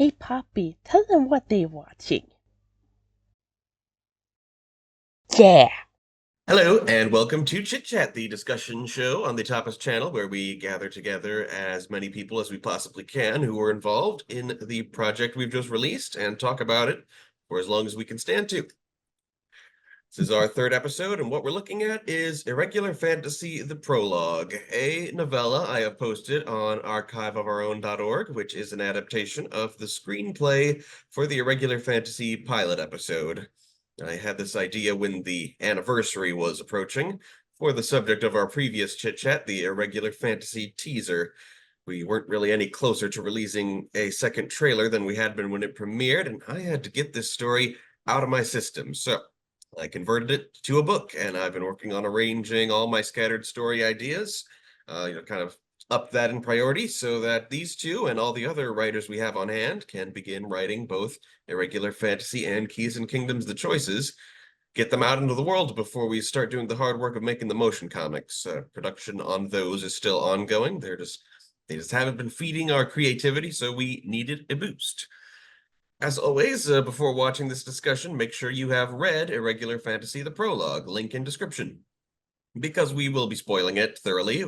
Hey, Poppy, tell them what they're watching. Yeah. Hello, and welcome to Chit-Chat, the discussion show on the TAPAS channel, where we gather together as many people as we possibly can who are involved in the project we've just released and talk about it for as long as we can stand to. This is our third episode, and what we're looking at is Irregular Fantasy, the Prologue, a novella I have posted on archiveofourown.org, which is an adaptation of the screenplay for the Irregular Fantasy pilot episode. I had this idea when the anniversary was approaching for the subject of our previous chit-chat, the Irregular Fantasy teaser. We weren't really any closer to releasing a second trailer than we had been when it premiered, and I had to get this story out of my system. So I converted it to a book, and I've been working on arranging all my scattered story ideas, kind of up that in priority so that these two and all the other writers we have on hand can begin writing both Irregular Fantasy and Keys and Kingdoms: The Choices, get them out into the world before we start doing the hard work of making the motion comics. Production on those is still ongoing. They just haven't been feeding our creativity, so we needed a boost. As always, before watching this discussion, make sure you have read Irregular Fantasy: The Prologue, link in description, because we will be spoiling it thoroughly.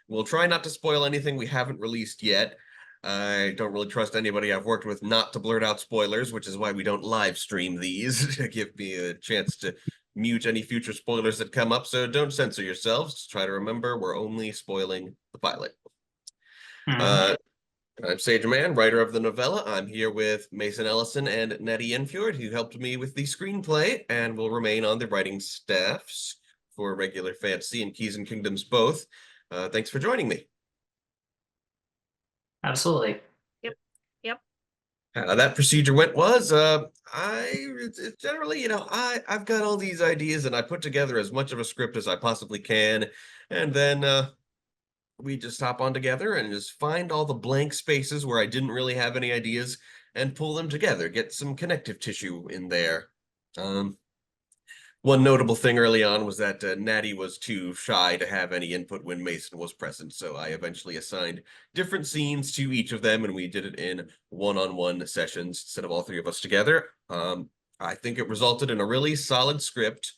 We'll try not to spoil anything we haven't released yet. I don't really trust anybody I've worked with not to blurt out spoilers, which is why we don't live stream these, to give me a chance to mute any future spoilers that come up, so don't censor yourselves. Just try to remember we're only spoiling the pilot. Uh, I'm Sage Mann, writer of the novella. I'm here with Mason Ellison and Naty Jenfjord, who helped me with the screenplay and will remain on the writing staffs for Regular Fantasy and Keys and Kingdoms both. Thanks for joining me. Absolutely. Yep. Yep. How that procedure went was, generally, I've got all these ideas and I put together as much of a script as I possibly can, and then we just hop on together and just find all the blank spaces where I didn't really have any ideas and pull them together, get some connective tissue in there. One notable thing early on was that Naty was too shy to have any input when Mason was present, so I eventually assigned different scenes to each of them, and we did it in one-on-one sessions instead of all three of us together. I think it resulted in a really solid script.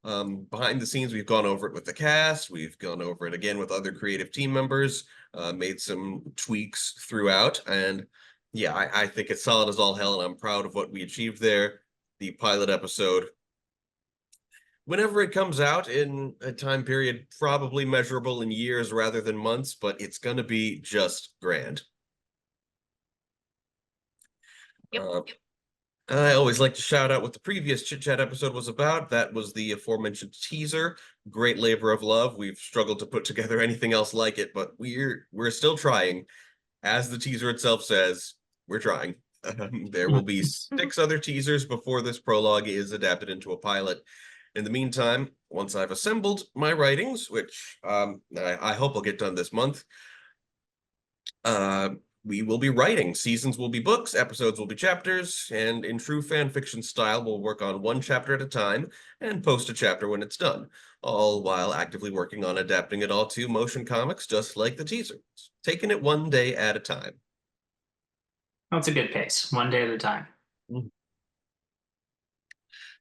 Behind the scenes, we've gone over it with the cast, we've gone over it again with other creative team members, made some tweaks throughout, and yeah, I think it's solid as all hell, and I'm proud of what we achieved there. The pilot episode, whenever it comes out in a time period probably measurable in years rather than months, but it's going to be just grand. Yep. I always like to shout out what the previous Chit Chat episode was about. That was the aforementioned teaser. Great labor of love. We've struggled to put together anything else like it, but we're still trying. As the teaser itself says, we're trying. There will be 6 other teasers before this prologue is adapted into a pilot. In the meantime, once I've assembled my writings, which I hope I'll get done this month, we will be writing. Seasons will be books, episodes will be chapters, and in true fan fiction style, we'll work on one chapter at a time and post a chapter when it's done, all while actively working on adapting it all to motion comics, just like the teaser, taking it one day at a time. That's a good pace, one day at a time.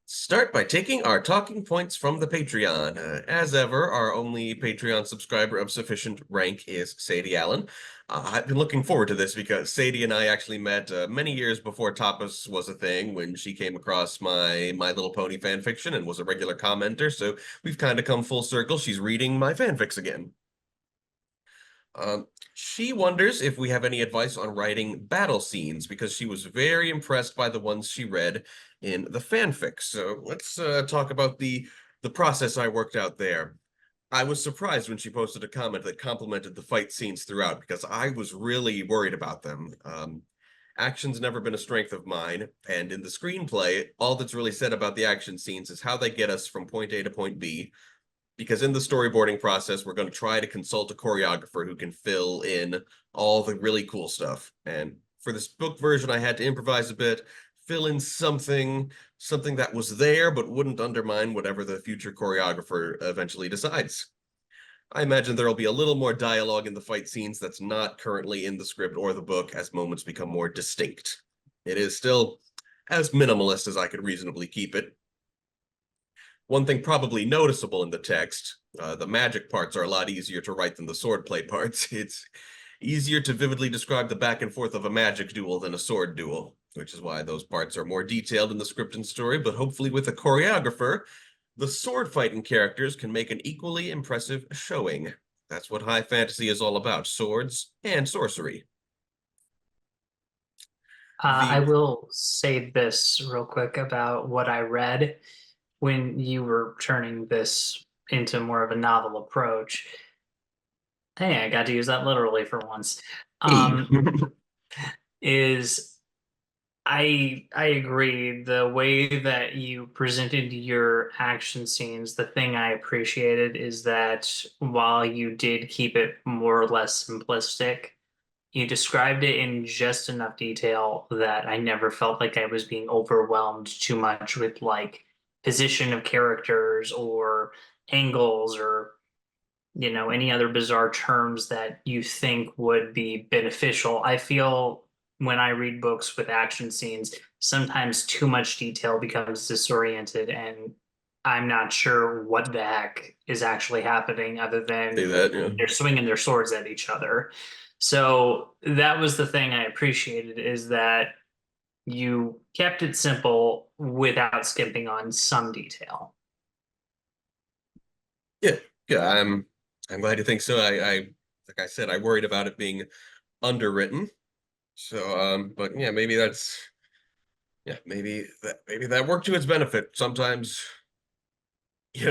Start by taking our talking points from the Patreon. As ever, our only Patreon subscriber of sufficient rank is Sadie Allen. I've been looking forward to this because Sadie and I actually met many years before Tapas was a thing, when she came across my My Little Pony fanfiction and was a regular commenter, so we've kind of come full circle. She's reading my fanfics again. She wonders if we have any advice on writing battle scenes, because she was very impressed by the ones she read in the fanfic. So let's talk about the process I worked out there. I was surprised when she posted a comment that complimented the fight scenes throughout, because I was really worried about them. Action's never been a strength of mine, and in the screenplay, all that's really said about the action scenes is how they get us from point A to point B, because in the storyboarding process, we're going to try to consult a choreographer who can fill in all the really cool stuff. And for this book version, I had to improvise a bit, fill in something that was there but wouldn't undermine whatever the future choreographer eventually decides. I imagine there'll be a little more dialogue in the fight scenes that's not currently in the script or the book as moments become more distinct. It is still as minimalist as I could reasonably keep it. One thing probably noticeable in the text, the magic parts are a lot easier to write than the swordplay parts. It's easier to vividly describe the back and forth of a magic duel than a sword duel, which is why those parts are more detailed in the script and story, but hopefully with a choreographer, the sword fighting characters can make an equally impressive showing. That's what high fantasy is all about, swords and sorcery. I The will say this real quick about what I read when you were turning this into more of a novel approach. Hey, I got to use that literally for once. Is I agree. The way that you presented your action scenes, the thing I appreciated is that while you did keep it more or less simplistic, you described it in just enough detail that I never felt like I was being overwhelmed too much with like position of characters or angles or any other bizarre terms that you think would be beneficial. I feel when I read books with action scenes, sometimes too much detail becomes disoriented and I'm not sure what the heck is actually happening other say than that, yeah. they're swinging their swords at each other. So that was the thing I appreciated is that you kept it simple without skimping on some detail. Yeah, yeah, I'm glad you think so. I like I said, I worried about it being underwritten. So but yeah, maybe that worked to its benefit. Sometimes,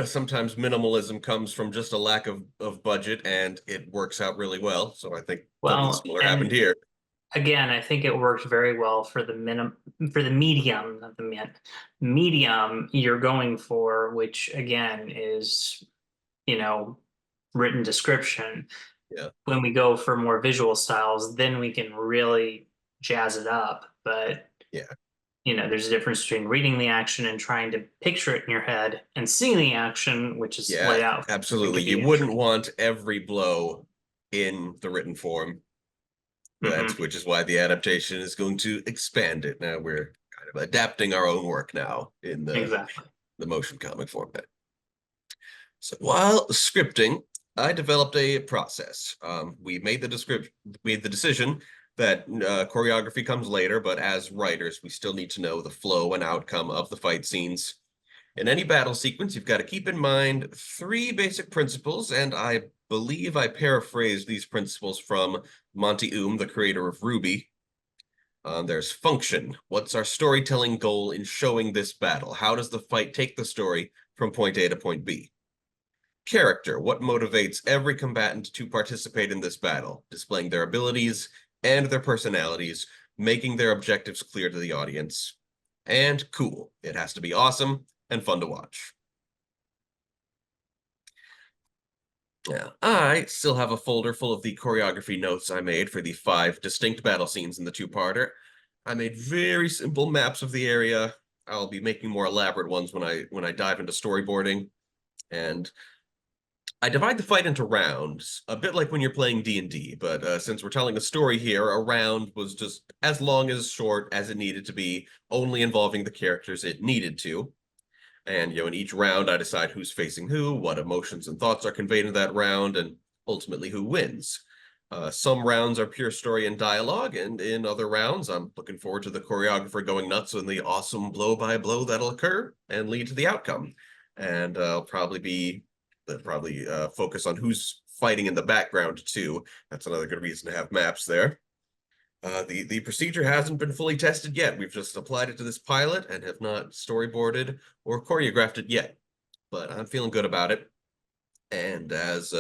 sometimes minimalism comes from just a lack of budget and it works out really well. So I think something Well, similar happened and here. again, I think it worked very well for the medium, not the medium you're going for, which again is, you know, written description. Yeah. When we go for more visual styles, then we can really jazz it up. But Yeah. there's a difference between reading the action and trying to picture it in your head and seeing the action, which is Yeah, laid out. It absolutely. can You be wouldn't interesting. want every blow in the written form. Mhm. Which is why the adaptation is going to expand it. Now we're kind of adapting our own work now in Exactly. the motion comic format. So while scripting, I developed a process. We made the decision that choreography comes later, but as writers, we still need to know the flow and outcome of the fight scenes. In any battle sequence, you've got to keep in mind three basic principles, and I believe I paraphrased these principles from Monty the creator of Ruby. There's function. What's our storytelling goal in showing this battle? How does the fight take the story from point A to point B? Character. What motivates every combatant to participate in this battle? Displaying their abilities and their personalities, making their objectives clear to the audience. And cool. It has to be awesome and fun to watch. Yeah, I still have a folder full of the choreography notes I made for the 5 distinct battle scenes in the two-parter. I made very simple maps of the area. I'll be making more elaborate ones when I dive into storyboarding. And I divide the fight into rounds, a bit like when you're playing D&D, but since we're telling a story here, a round was just as long as short as it needed to be, only involving the characters it needed to. And, in each round, I decide who's facing who, what emotions and thoughts are conveyed in that round, and ultimately who wins. Some rounds are pure story and dialogue, and in other rounds, I'm looking forward to the choreographer going nuts and the awesome blow-by-blow that'll occur and lead to the outcome. And I'll probably focus on who's fighting in the background, too. That's another good reason to have maps there. The procedure hasn't been fully tested yet. We've just applied it to this pilot and have not storyboarded or choreographed it yet. But I'm feeling good about it. And as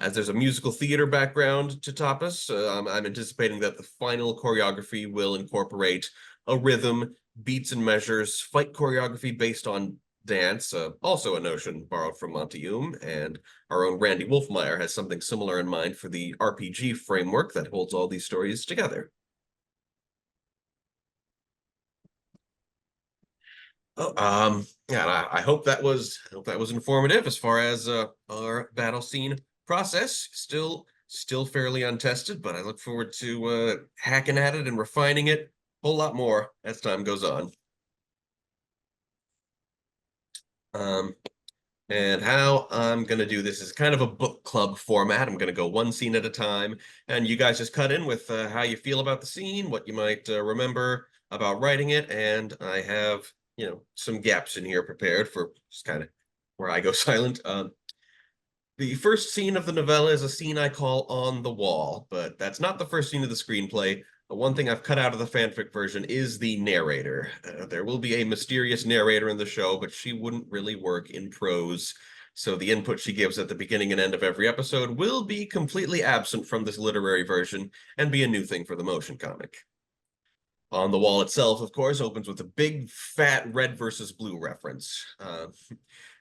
there's a musical theater background to TAPAS, I'm anticipating that the final choreography will incorporate a rhythm, beats and measures, fight choreography based on dance, also a notion borrowed from Monty and our own Randy Wolfmeyer has something similar in mind for the RPG framework that holds all these stories together. Oh, yeah, I hope that was informative as far as our battle scene process still fairly untested, but I look forward to hacking at it and refining it a whole lot more as time goes on. And how I'm going to do this is kind of a book club format. I'm going to go one scene at a time, and you guys just cut in with how you feel about the scene, what you might remember about writing it, and I have, some gaps in here prepared for just kind of where I go silent. The first scene of the novella is a scene I call On the Wall, but that's not the first scene of the screenplay. The one thing I've cut out of the fanfic version is the narrator. There will be a mysterious narrator in the show, but she wouldn't really work in prose. So the input she gives at the beginning and end of every episode will be completely absent from this literary version and be a new thing for the motion comic. On the Wall itself, of course, opens with a big, fat red versus blue reference.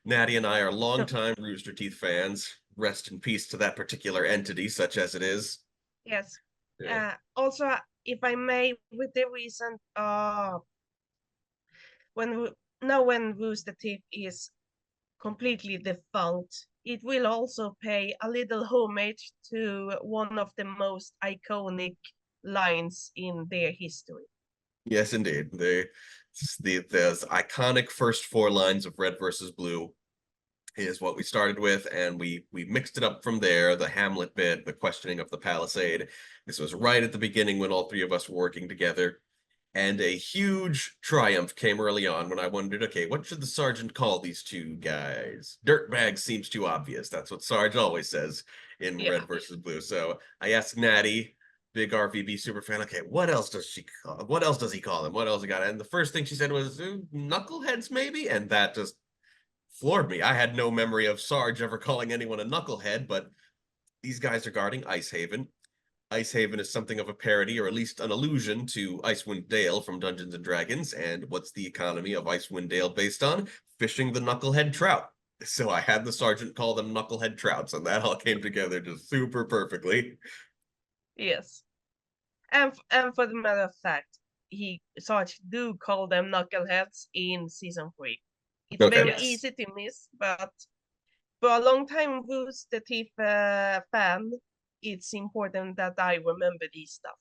Naty and I are longtime Rooster Teeth fans. Rest in peace to that particular entity, such as it is. Yes. Yeah. Also, if I may, with the recent when Rooster Teeth is completely defunct, it will also pay a little homage to one of the most iconic lines in their history. Yes, indeed. Those iconic first four lines of Red versus Blue is what we started with, and we mixed it up from there. The Hamlet bit, the questioning of the Palisade. This was right at the beginning when all three of us were working together. And a huge triumph came early on when I wondered, okay, what should the sergeant call these two guys? Dirtbag seems too obvious. That's what Sarge always says in Red versus Blue. So I asked Naty, big RVB super fan, okay, what else does he call them? What else he got? And the first thing she said was knuckleheads, maybe? And that just floored me. I had no memory of Sarge ever calling anyone a knucklehead, but these guys are guarding Icehaven. Icehaven is something of a parody, or at least an allusion, to Icewind Dale from Dungeons and Dragons. And what's the economy of Icewind Dale based on? Fishing the knucklehead trout. So I had the sergeant call them knucklehead trouts, and that all came together just super perfectly. Yes. And for the matter of fact, Sarge do call them knuckleheads in season 3. It's very easy to miss, but for a long time Rooster Teeth fan, it's important that I remember these stuff.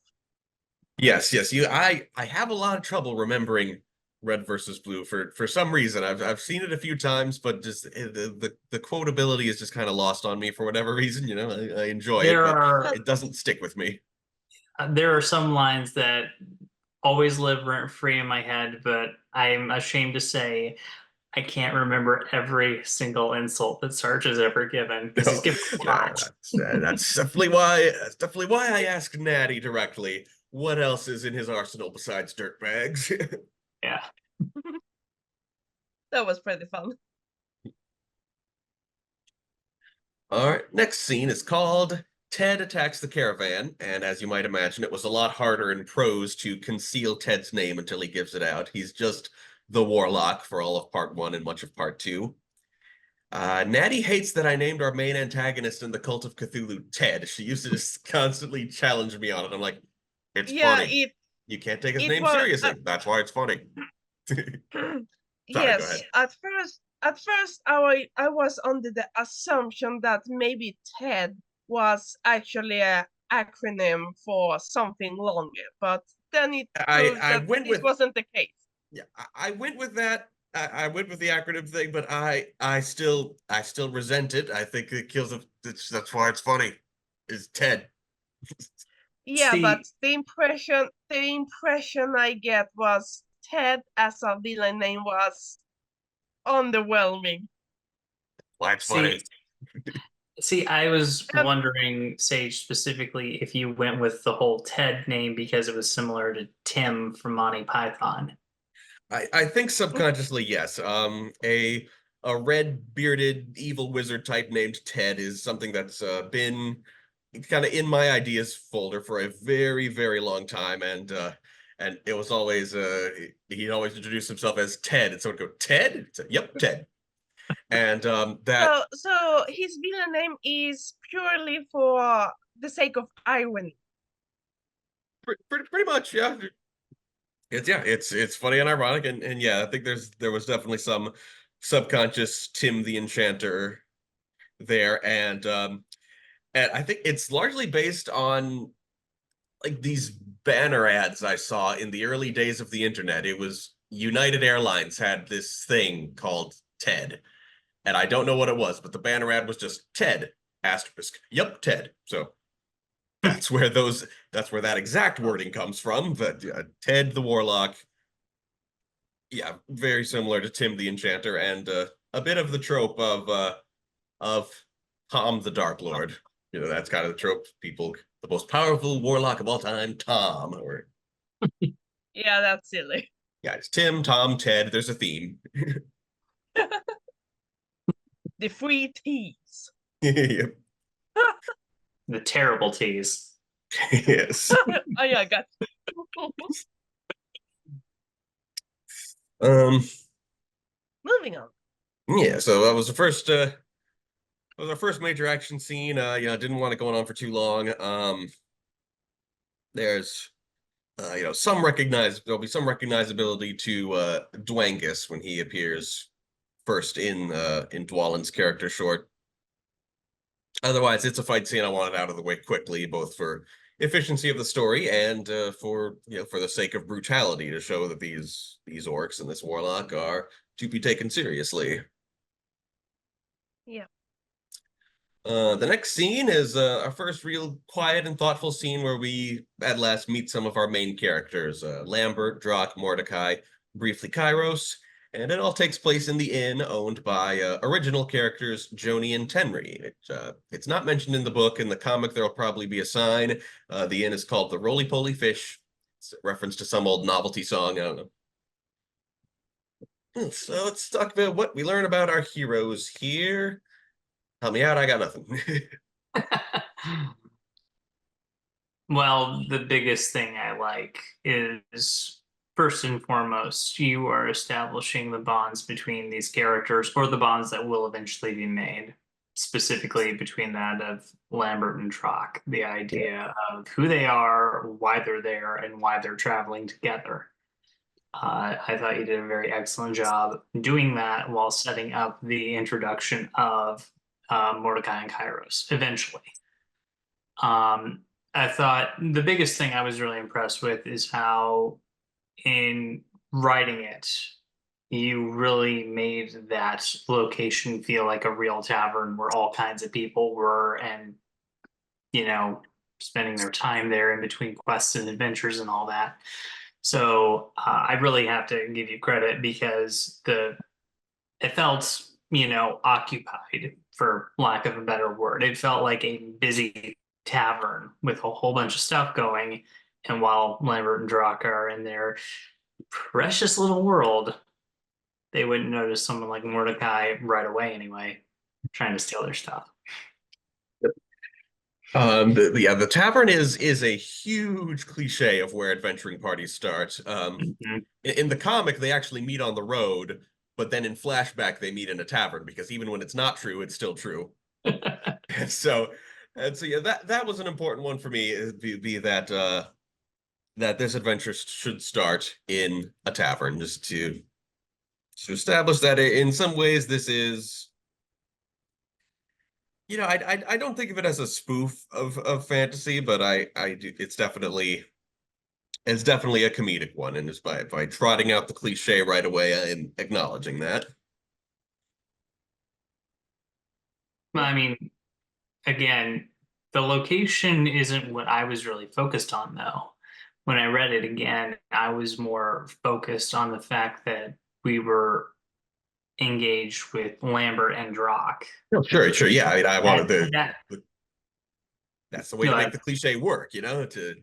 Yes. I have a lot of trouble remembering Red versus Blue for some reason. I've seen it a few times, but just the quotability is just kind of lost on me for whatever reason. I enjoy it, but it doesn't stick with me. There are some lines that always live rent free in my head, but I'm ashamed to say I can't remember every single insult that Sarge has ever given, because he's given a lot. That's definitely why I asked Naty directly. What else is in his arsenal besides dirtbags? Yeah. That was pretty fun. All right, next scene is called Ted Attacks the Caravan, and as you might imagine, it was a lot harder in prose to conceal Ted's name until he gives it out. He's just the warlock for all of part 1 and much of part 2. Naty hates that I named our main antagonist in the Cult of Cthulhu Ted. She used to just constantly challenge me on it. I'm like, it's funny. You can't take his name seriously. That's why it's funny. Sorry, yes, at first I was under the assumption that maybe TED was actually an acronym for something longer, but then it proved that this wasn't the case. Yeah, I went with that. I went with the acronym thing, but I still resent it. I think it kills it. That's why it's funny. Is Ted. Yeah, but the impression I get was Ted as a villain name was underwhelming. Why it's funny. See, I was wondering, Sage, specifically if you went with the whole Ted name because it was similar to Tim from Monty Python. I think subconsciously, yes. A red bearded evil wizard type named Ted is something that's been kind of in my ideas folder for a very, very long time, and it was always he'd always introduce himself as Ted, and someone would go, Ted? Yep, Ted. And that so his villain name is purely for the sake of irony. Pretty much, yeah. It's funny and ironic, and yeah, I think there was definitely some subconscious Tim the Enchanter there, and And I think it's largely based on like these banner ads I saw in the early days of the internet. It was United Airlines had this thing called TED, and I don't know what it was, but the banner ad was just TED asterisk. Yep, TED. So that's where that exact wording comes from. But Ted the Warlock, yeah, very similar to Tim the Enchanter, and a bit of the trope of Tom the Dark Lord. You know, that's kind of the trope. People, the most powerful warlock of all time, Tom. Or Yeah, that's silly. yeah, it's Tim, Tom, Ted. There's a theme. The three T's. Yep. The terrible tease. Yes. Oh yeah, I got. Um. Moving on. Yeah. So that was the first. It was our first major action scene. Didn't want it going on for too long. There's there'll be some recognizability to Dwangus when he appears first in Dwalin's character short. Otherwise, it's a fight scene I wanted out of the way quickly, both for efficiency of the story and for the sake of brutality, to show that these orcs and this warlock are to be taken seriously. Yeah. The next scene is our first real quiet and thoughtful scene where we at last meet some of our main characters, Lambert, Drock, Mordecai, briefly Kairos, and it all takes place in the inn owned by original characters Joni and Tenri. It's not mentioned in the book. In the comic, there'll probably be a sign. The inn is called the Roly Poly Fish. It's a reference to some old novelty song. I don't know. So let's talk about what we learn about our heroes here. Help me out, I got nothing. Well, the biggest thing I like is first and foremost, you are establishing the bonds between these characters, or the bonds that will eventually be made, specifically between that of Lambert and Trock. The idea of who they are, why they're there, and why they're traveling together. I thought you did a very excellent job doing that while setting up the introduction of Mordecai and Kairos eventually. I thought the biggest thing I was really impressed with is how, in writing it, you really made that location feel like a real tavern where all kinds of people were, and spending their time there in between quests and adventures and all that. So I really have to give you credit, because it felt occupied, for lack of a better word. It felt like a busy tavern with a whole bunch of stuff going, and while Lambert and Drock are in their precious little world, they wouldn't notice someone like Mordecai right away anyway, trying to steal their stuff. The tavern is a huge cliche of where adventuring parties start. In the comic, they actually meet on the road, but then in flashback, they meet in a tavern, because even when it's not true, it's still true. And so yeah, that was an important one for me. Be that that this adventure should start in a tavern, just to establish that in some ways this is. I don't think of it as a spoof of fantasy, but I do. It's definitely a comedic one, and just by trotting out the cliche right away and acknowledging that. I mean, again, the location isn't what I was really focused on, though. When I read it again, I was more focused on the fact that we were engaged with Lambert and Drock. Oh, sure, yeah. I mean, I wanted that's the way to make the But cliche work, to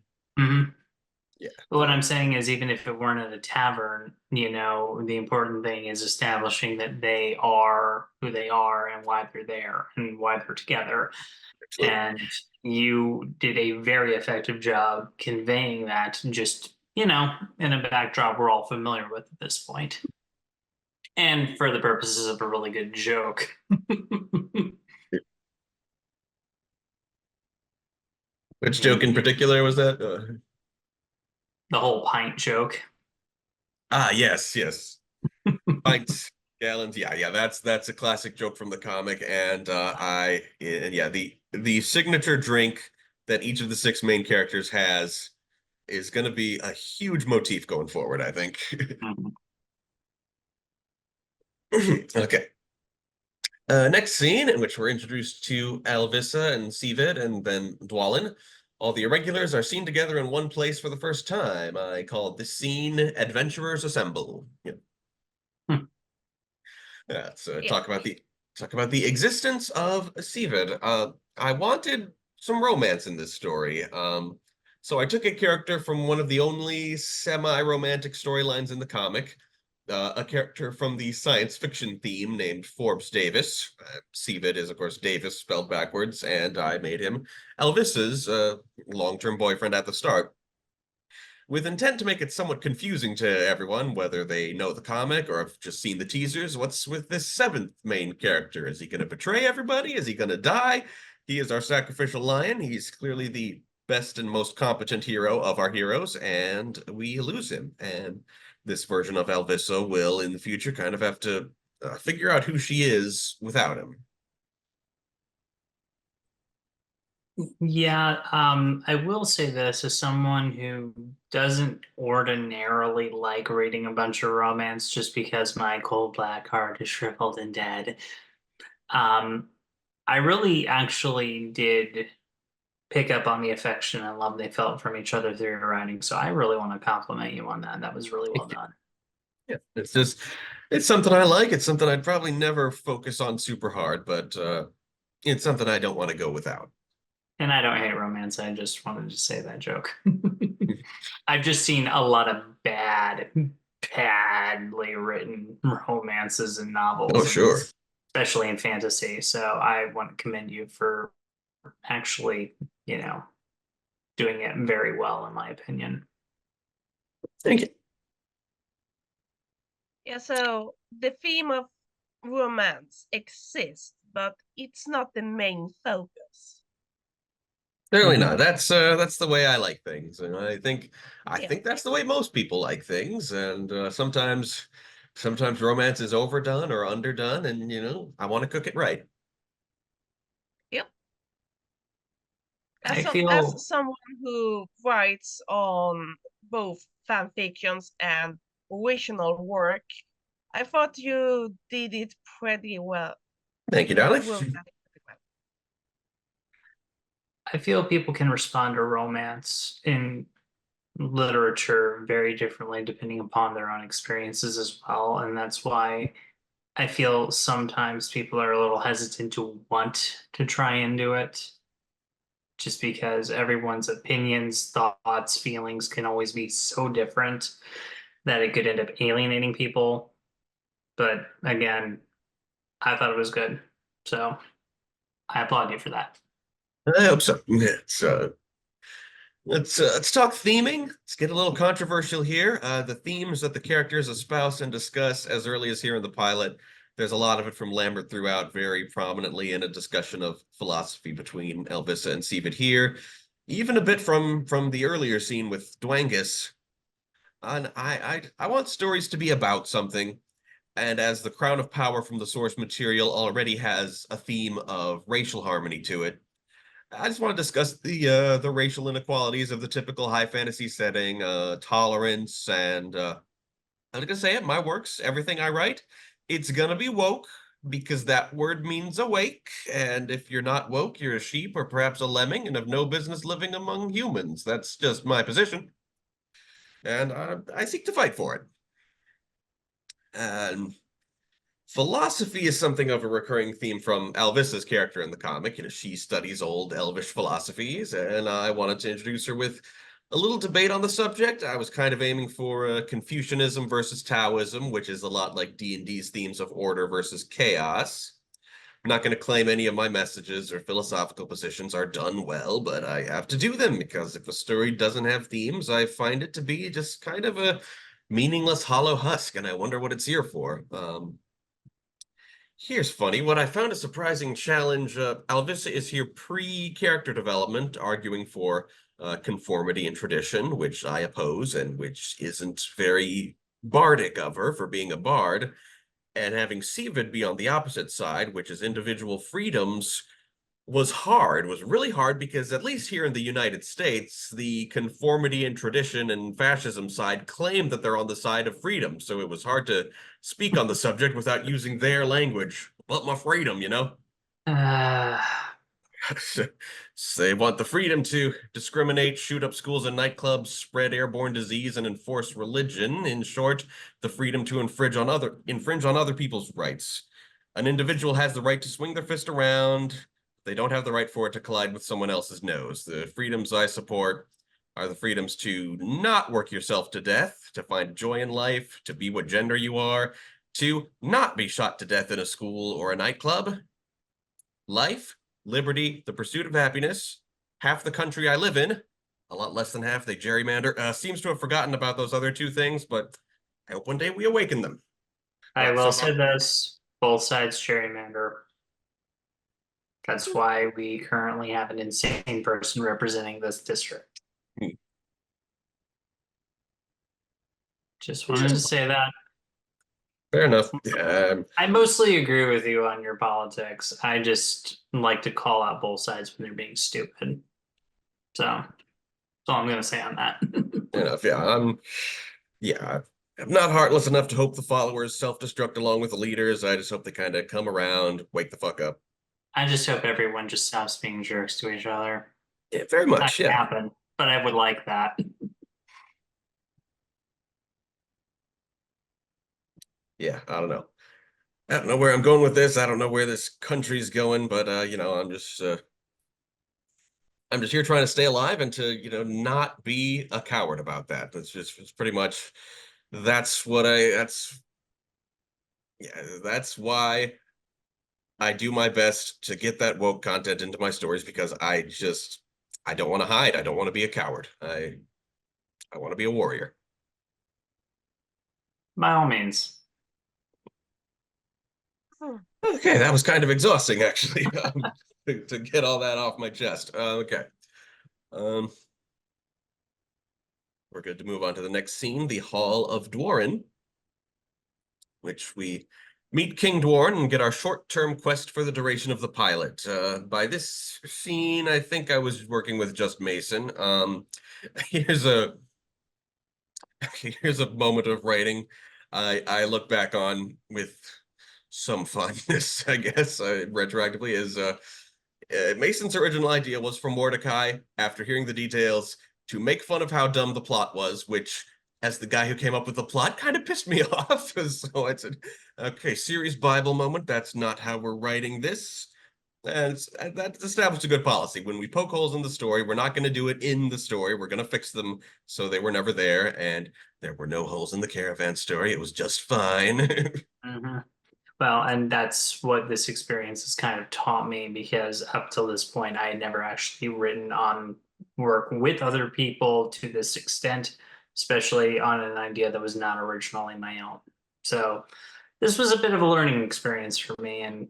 yeah. But what I'm saying is, even if it weren't at a tavern, the important thing is establishing that they are who they are and why they're there and why they're together. Absolutely. And you did a very effective job conveying that, just, in a backdrop we're all familiar with at this point. And for the purposes of a really good joke. Which joke in particular was that? The whole pint joke. Yes. Pints. Gallons, yeah, that's a classic joke from the comic, and the signature drink that each of the six main characters has is going to be a huge motif going forward, I think. Okay. Next scene, in which we're introduced to Alvissa and Sivid and then Dwalin. All the irregulars are seen together in one place for the first time. I called this scene Adventurers Assemble. Yeah. So talk about the existence of Sivid. I wanted some romance in this story. So I took a character from one of the only semi-romantic storylines in the comic, a character from the science fiction theme named Forbes Davis. Sivid is, of course, Davis spelled backwards, and I made him Elvis's long-term boyfriend at the start, with intent to make it somewhat confusing to everyone, whether they know the comic or have just seen the teasers. What's with this seventh main character? Is he going to betray everybody? Is he going to die? He is our sacrificial lion. He's clearly the best and most competent hero of our heroes, and we lose him. And this version of Alvissa will, in the future, kind of have to figure out who she is without him. Yeah, I will say this as someone who doesn't ordinarily like reading a bunch of romance just because my cold black heart is shriveled and dead. I really actually did pick up on the affection and love they felt from each other through your writing. So I really want to compliment you on that. That was really well done. Yeah, it's something I like. It's something I'd probably never focus on super hard, but it's something I don't want to go without. And I don't hate romance. I just wanted to say that joke. I've just seen a lot of badly written romances and novels. Oh, sure. Especially in fantasy. So I want to commend you for actually, doing it very well, in my opinion. Thank you. Yeah, so the theme of romance exists, but it's not the main focus. Certainly not. That's the way I like things, and I think that's the way most people like things. And sometimes romance is overdone or underdone, and I want to cook it right. Yep. I As feel someone who writes on both fan fictions and original work, I thought you did it pretty well. Thank you, darling. I feel people can respond to romance in literature very differently depending upon their own experiences as well. And that's why I feel sometimes people are a little hesitant to want to try and do it, just because everyone's opinions, thoughts, feelings can always be so different that it could end up alienating people. But again, I thought it was good. So I applaud you for that. I hope so. Let's talk theming. Let's get a little controversial here. The themes that the characters espouse and discuss as early as here in the pilot. There's a lot of it from Lambert throughout very prominently in a discussion of philosophy between Alvissa and Sivid here. Even a bit from the earlier scene with Dwangus. And I want stories to be about something. And as the crown of power from the source material already has a theme of racial harmony to it, I just want to discuss the racial inequalities of the typical high fantasy setting, tolerance, and I'm gonna say it, my works, everything I write, it's gonna be woke because that word means awake, and if you're not woke, you're a sheep or perhaps a lemming and have no business living among humans. That's just my position, and I seek to fight for it. And philosophy is something of a recurring theme from Alvissa's character in the comic. She studies old elvish philosophies, and I wanted to introduce her with a little debate on the subject. I was kind of aiming for Confucianism versus Taoism, which is a lot like D&D's themes of order versus chaos. I'm not going to claim any of my messages or philosophical positions are done well, but I have to do them because if a story doesn't have themes, I find it to be just kind of a meaningless hollow husk, and I wonder what it's here for. Here's funny. What I found a surprising challenge, Alvissa is here pre-character development, arguing for conformity and tradition, which I oppose and which isn't very bardic of her for being a bard. and having Sivad be on the opposite side, which is individual freedoms, was really hard because at least here in the United States, the conformity and tradition and fascism side claim that they're on the side of freedom. So it was hard to speak on the subject without using their language. But my freedom, you know? They want the freedom to discriminate, shoot up schools and nightclubs, spread airborne disease, and enforce religion. In short, the freedom to infringe on other people's rights. An individual has the right to swing their fist around. They don't have the right for it to collide with someone else's nose. The freedoms I support are the freedoms to not work yourself to death, to find joy in life, to be what gender you are, to not be shot to death in a school or a nightclub. Life, liberty, the pursuit of happiness. Half the country I live in, a lot less than half they gerrymander, seems to have forgotten about those other two things, but I hope one day we awaken them. I will say this, both sides gerrymander. That's why we currently have an insane person representing this district. Just wanted to say that. Fair enough. I mostly agree with you on your politics. I just like to call out both sides when they're being stupid. So that's all I'm going to say on that. Fair enough. I'm not heartless enough to hope the followers self-destruct along with the leaders. I just hope they kind of come around, wake the fuck up. I just hope everyone just stops being jerks to each other. Yeah, very much. That can happen, but I would like that. Yeah, I don't know. I don't know where I'm going with this. I don't know where this country's going, but I'm just here trying to stay alive and to, not be a coward about that. It's pretty much that's why I do my best to get that woke content into my stories, because I don't want to hide. I don't want to be a coward. I want to be a warrior. By all means. Okay, that was kind of exhausting, actually, to get all that off my chest. Okay. We're good to move on to the next scene, the Hall of Dworin, which we meet King Dworin and get our short-term quest for the duration of the pilot. By this scene, I think I was working with just Mason. Here's a moment of writing I look back on with some fondness, I guess, retroactively, is Mason's original idea was for Mordecai, after hearing the details, to make fun of how dumb the plot was, which, as the guy who came up with the plot, kind of pissed me off. So I said, okay, series Bible moment, that's not how we're writing this. And that's established a good policy. When we poke holes in the story, we're not going to do it in the story. We're going to fix them so they were never there. And there were no holes in the caravan story. It was just fine. Mm-hmm. Well, and that's what this experience has kind of taught me, because up till this point, I had never actually written on work with other people to this extent, especially on an idea that was not originally my own. So this was a bit of a learning experience for me. And,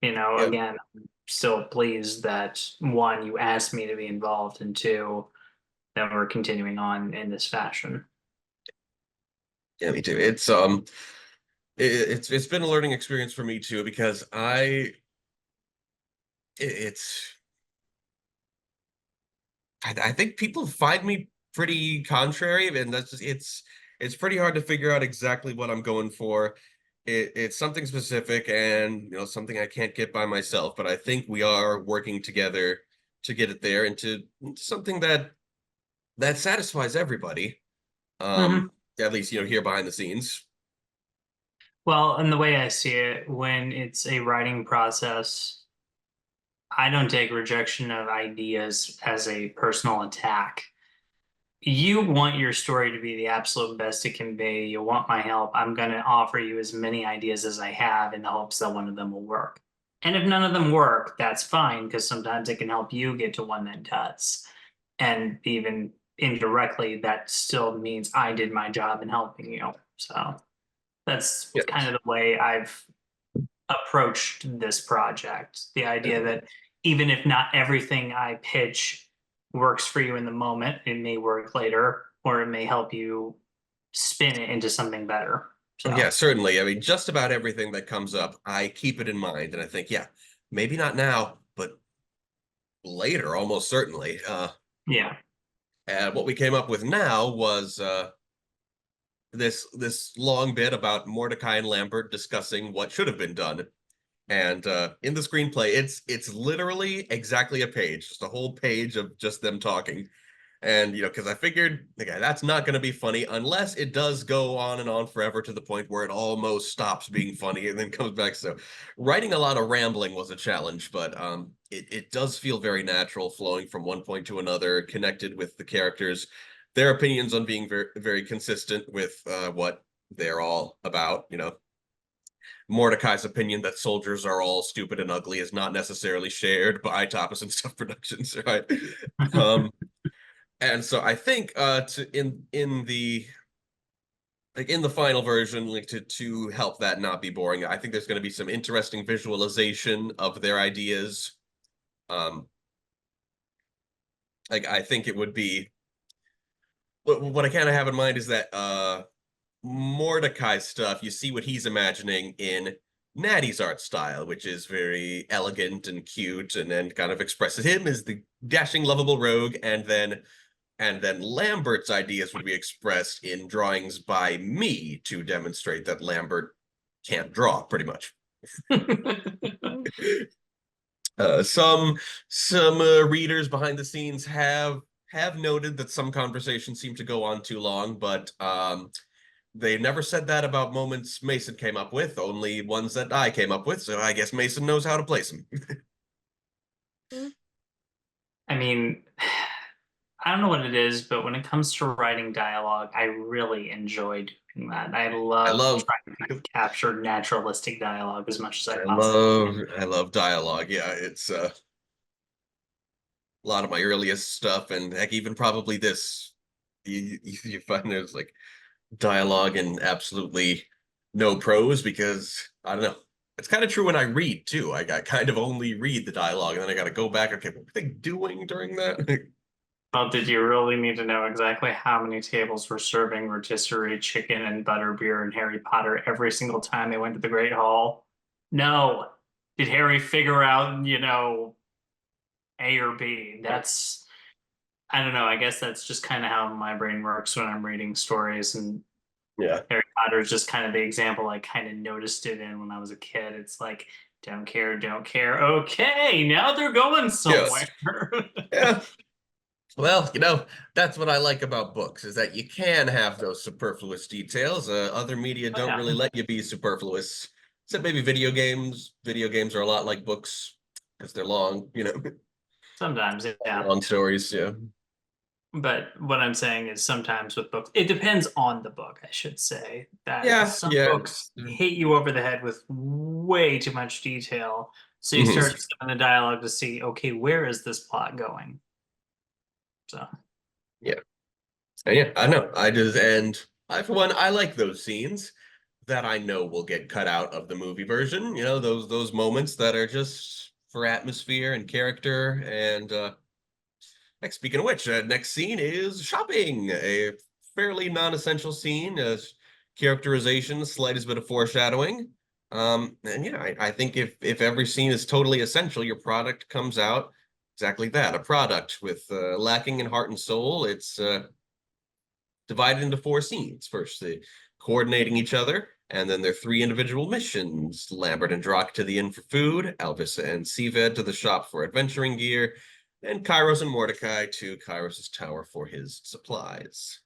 again, I'm still pleased that, one, you asked me to be involved, and two, that we're continuing on in this fashion. Yeah, me too. It's been a learning experience for me too, because I think people find me pretty contrary, and that's just it's pretty hard to figure out exactly what I'm going for. It's something specific and something I can't get by myself, but I think we are working together to get it there into something that satisfies everybody. At least here behind the scenes. Well, and the way I see it, when it's a writing process, I don't take rejection of ideas as a personal attack. You want your story to be the absolute best it can be. You want my help. I'm going to offer you as many ideas as I have in the hopes that one of them will work. And if none of them work, that's fine, because sometimes it can help you get to one that does. And even indirectly, that still means I did my job in helping you. So that's kind of the way I've approached this project. The idea that even if not everything I pitch works for you in the moment, it may work later, or it may help you spin it into something better. So Yeah, certainly. I mean, just about everything that comes up, I keep it in mind, and I think, yeah, maybe not now, but later, almost certainly. yeah. And what we came up with now was this long bit about Mordecai and Lambert discussing what should have been done. And in the screenplay, it's literally exactly a page, just a whole page of just them talking. And, because I figured, okay, that's not going to be funny unless it does go on and on forever to the point where it almost stops being funny and then comes back. So writing a lot of rambling was a challenge, but it does feel very natural, flowing from one point to another, connected with the characters, their opinions on being very, very consistent with what they're all about. Mordecai's opinion that soldiers are all stupid and ugly is not necessarily shared by TAPAS and Stuff Productions, right? And so I think in the final version, like to help that not be boring, I think there's going to be some interesting visualization of their ideas. Like I think it would be what I kind of have in mind is that Mordecai's stuff, you see what he's imagining in Naty's art style, which is very elegant and cute, and then kind of expresses him as the dashing, lovable rogue, and then Lambert's ideas would be expressed in drawings by me to demonstrate that Lambert can't draw, pretty much. Some readers behind the scenes have noted that some conversations seem to go on too long, but they never said that about moments Mason came up with, only ones that I came up with, so I guess Mason knows how to place them. I mean, I don't know what it is, but when it comes to writing dialogue, I really enjoy doing that. I love trying to capture naturalistic dialogue as much as I possibly can. I love dialogue. Yeah, it's a lot of my earliest stuff, and heck, even probably this. You find there's like dialogue and absolutely no prose because I don't know. It's kind of true when I read too. I kind of only read the dialogue, and then I got to go back. Okay, what were they doing during that? Well, did you really need to know exactly how many tables were serving rotisserie chicken and butterbeer and Harry Potter every single time they went to the Great Hall? No. Did Harry figure out, A or B? I don't know. I guess that's just kind of how my brain works when I'm reading stories. And Yeah. Harry Potter is just kind of the example I kind of noticed it in when I was a kid. It's like, don't care, don't care. Okay, now they're going somewhere. Yes. Yeah. Well, that's what I like about books is that you can have those superfluous details. Other media don't Yeah. really let you be superfluous, except maybe video games. Video games are a lot like books because they're long, Sometimes, yeah. long stories. Yeah. But what I'm saying is sometimes with books, it depends on the book, I should say. That Yeah. some Yeah. books hit you over the head with way too much detail. So you Mhm. start skipping the dialogue to see, okay, where is this plot going? So Yeah. And yeah, I know. For one, I like those scenes that I know will get cut out of the movie version. Those moments that are just for atmosphere and character. And speaking of which, next scene is shopping, a fairly non-essential scene, as characterization, slightest bit of foreshadowing. And yeah, I think if every scene is totally essential, your product comes out exactly that, a product with lacking in heart and soul. It's divided into 4 scenes. First, they coordinating each other, and then their 3 individual missions. Lambert and Drock to the inn for food, Elvis and Seaved to the shop for adventuring gear, and Kairos and Mordecai to Kairos' tower for his supplies.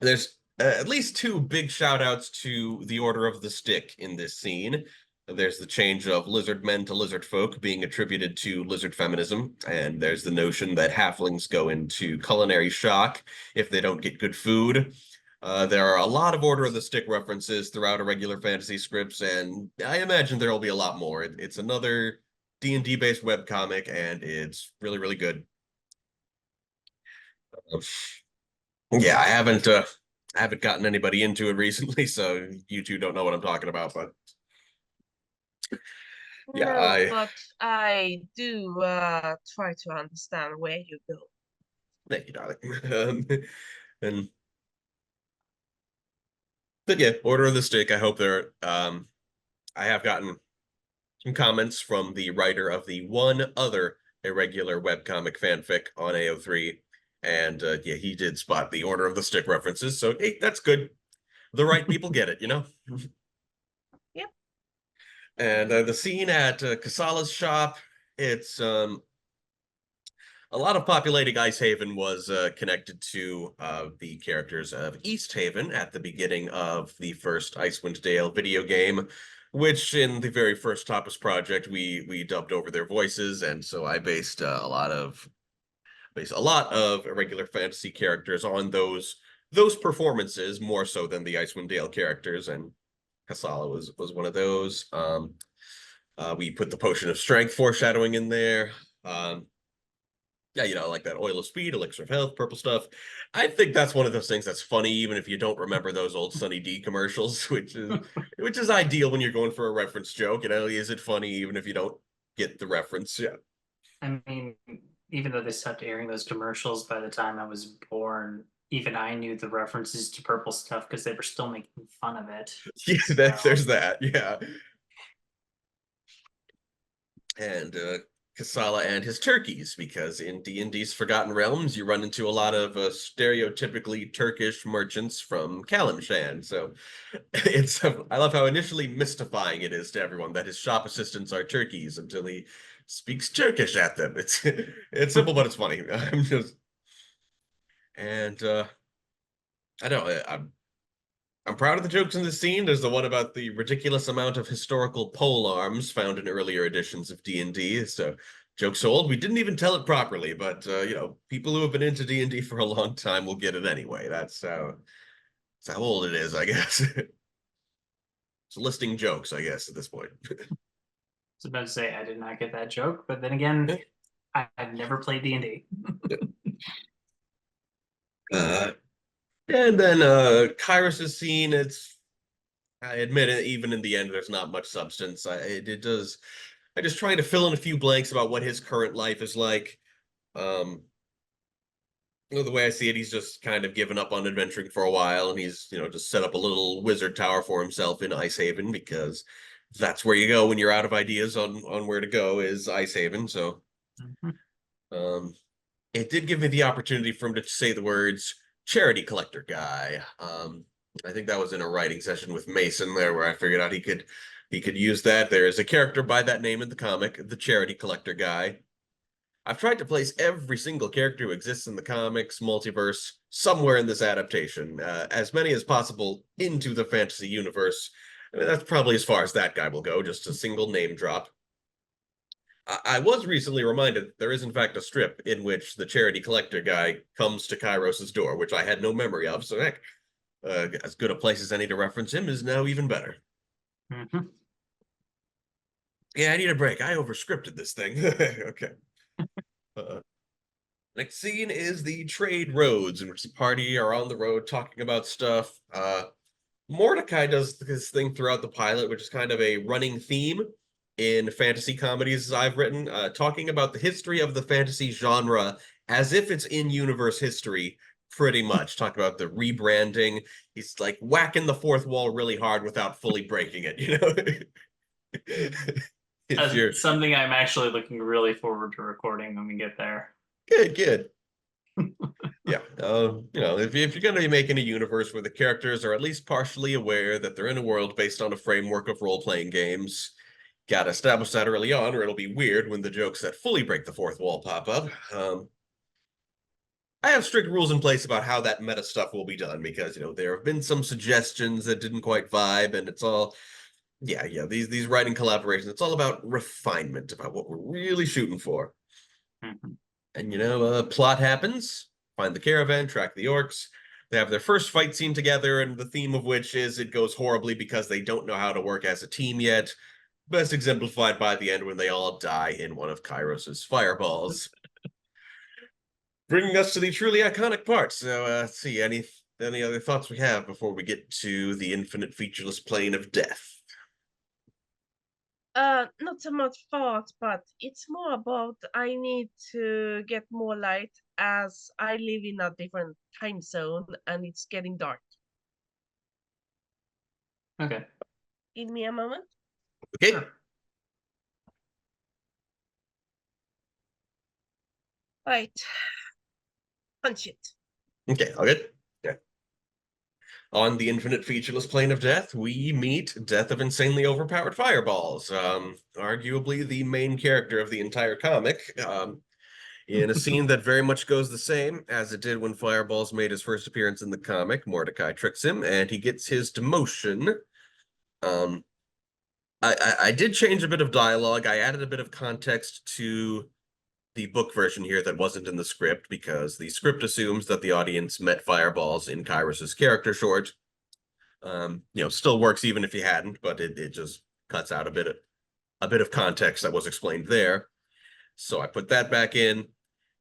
There's at least 2 big shout outs to the Order of the Stick in this scene. There's the change of lizard men to lizard folk being attributed to lizard feminism, and there's the notion that halflings go into culinary shock if they don't get good food. There are a lot of Order of the Stick references throughout Irregular Fantasy scripts, and I imagine there will be a lot more. It's another D&D based webcomic, and it's really, really good. Yeah, I haven't gotten anybody into it recently, so you two don't know what I'm talking about, but yeah, No, but I do try to understand where you go. thank you, darling. And But yeah, Order of the Stick. I hope they're. I have gotten some comments from the writer of the one other irregular webcomic fanfic on AO3, and yeah, he did spot the Order of the Stick references. So hey, that's good. The right people get it, you know. Yep. And the scene at Kasala's shop. It's a lot of populating Ice Haven was connected to the characters of East Haven at the beginning of the first Icewind Dale video game, which in the very first Tapas project we dubbed over their voices, and so I based a lot of Irregular Fantasy characters on those performances more so than the Icewind Dale characters, and Kasala was one of those. We put the Potion of Strength foreshadowing in there. Yeah, you know, like that oil of speed, elixir of health, purple stuff. I think that's one of those things that's funny, even if you don't remember those old Sunny D commercials, which is ideal when you're going for a reference joke. You know, is it funny even if you don't get the reference? Yeah. I mean, even though they stopped airing those commercials by the time I was born, even I knew the references to purple stuff because they were still making fun of it. Yeah, So, there's that. Yeah. And Kasala and his turkeys, because in D&D's Forgotten Realms, you run into a lot of stereotypically Turkish merchants from Kalimshan. So it's I love how initially mystifying it is to everyone that his shop assistants are turkeys until he speaks Turkish at them. It's simple, but it's funny. I'm just and I don't know. I'm proud of the jokes in this scene. There's the one about the ridiculous amount of historical pole arms found in earlier editions of D&D. So, joke's so old, we didn't even tell it properly, but you know, people who have been into D&D for a long time will get it anyway. That's how old it is, I guess. It's listing jokes, I guess, at this point. I was about to say I did not get that joke, but then again, I've never played D&D. And then Kyrus's scene, I admit it, even in the end, there's not much substance. It does. I just trying to fill in a few blanks about what his current life is like. Um, you know, the way I see it, he's just kind of given up on adventuring for a while, and he's, you know, just set up a little wizard tower for himself in Ice Haven because that's where you go when you're out of ideas on where to go is Ice Haven. So, um, it did give me the opportunity for him to say the words charity collector guy. I think that was in a writing session with Mason there where I figured out he could use that. There is a character by that name in the comic, the charity collector guy. I've tried to place every single character who exists in the comics multiverse somewhere in this adaptation, as many as possible into the fantasy universe. I mean, that's probably as far as that guy will go, just a single name drop. I was recently reminded that there is, in fact, a strip in which the charity collector guy comes to Kairos's door, which I had no memory of. So, heck, as good a place as any to reference him is now even better. Mm-hmm. Yeah, I need a break. I overscripted this thing. Okay. Next scene is the trade roads, in which the party are on the road talking about stuff. Mordecai does this thing throughout the pilot, which is kind of a running theme in fantasy comedies I've written, talking about the history of the fantasy genre as if it's in universe history, pretty much. Talk about the rebranding. He's like whacking the fourth wall really hard without fully breaking it, you know? If you're Something I'm actually looking really forward to recording when we get there. good. Yeah, you know, if you're going to be making a universe where the characters are at least partially aware that they're in a world based on a framework of role-playing games, gotta establish that early on, or it'll be weird when the jokes that fully break the fourth wall pop up. I have strict rules in place about how that meta stuff will be done because, you know, there have been some suggestions that didn't quite vibe, and it's all, yeah, these writing collaborations, it's all about refinement, about what we're really shooting for. Mm-hmm. And, you know, plot happens, find the caravan, track the orcs. They have their first fight scene together, and the theme of which is it goes horribly because they don't know how to work as a team yet. Best exemplified by the end when they all die in one of Kairos's fireballs. Bringing us to the truly iconic part. So, let's see, any other thoughts we have before we get to the infinite featureless plane of death? Not so much thought, but it's more about I need to get more light as I live in a different time zone and it's getting dark. Okay. Give me a moment. Okay. Sure. Right. Punch it. Okay, all good. Yeah. On the infinite featureless plane of death, we meet Death of insanely overpowered fireballs. Arguably the main character of the entire comic. In a scene that very much goes the same as it did when Fireballs made his first appearance in the comic, Mordecai tricks him, and he gets his demotion. I did change a bit of dialogue. I added a bit of context to the book version here that wasn't in the script, because the script assumes that the audience met Fireballs in Kyros's character short. Still works even if you hadn't, but it just cuts out a bit of context that was explained there. So I put that back in.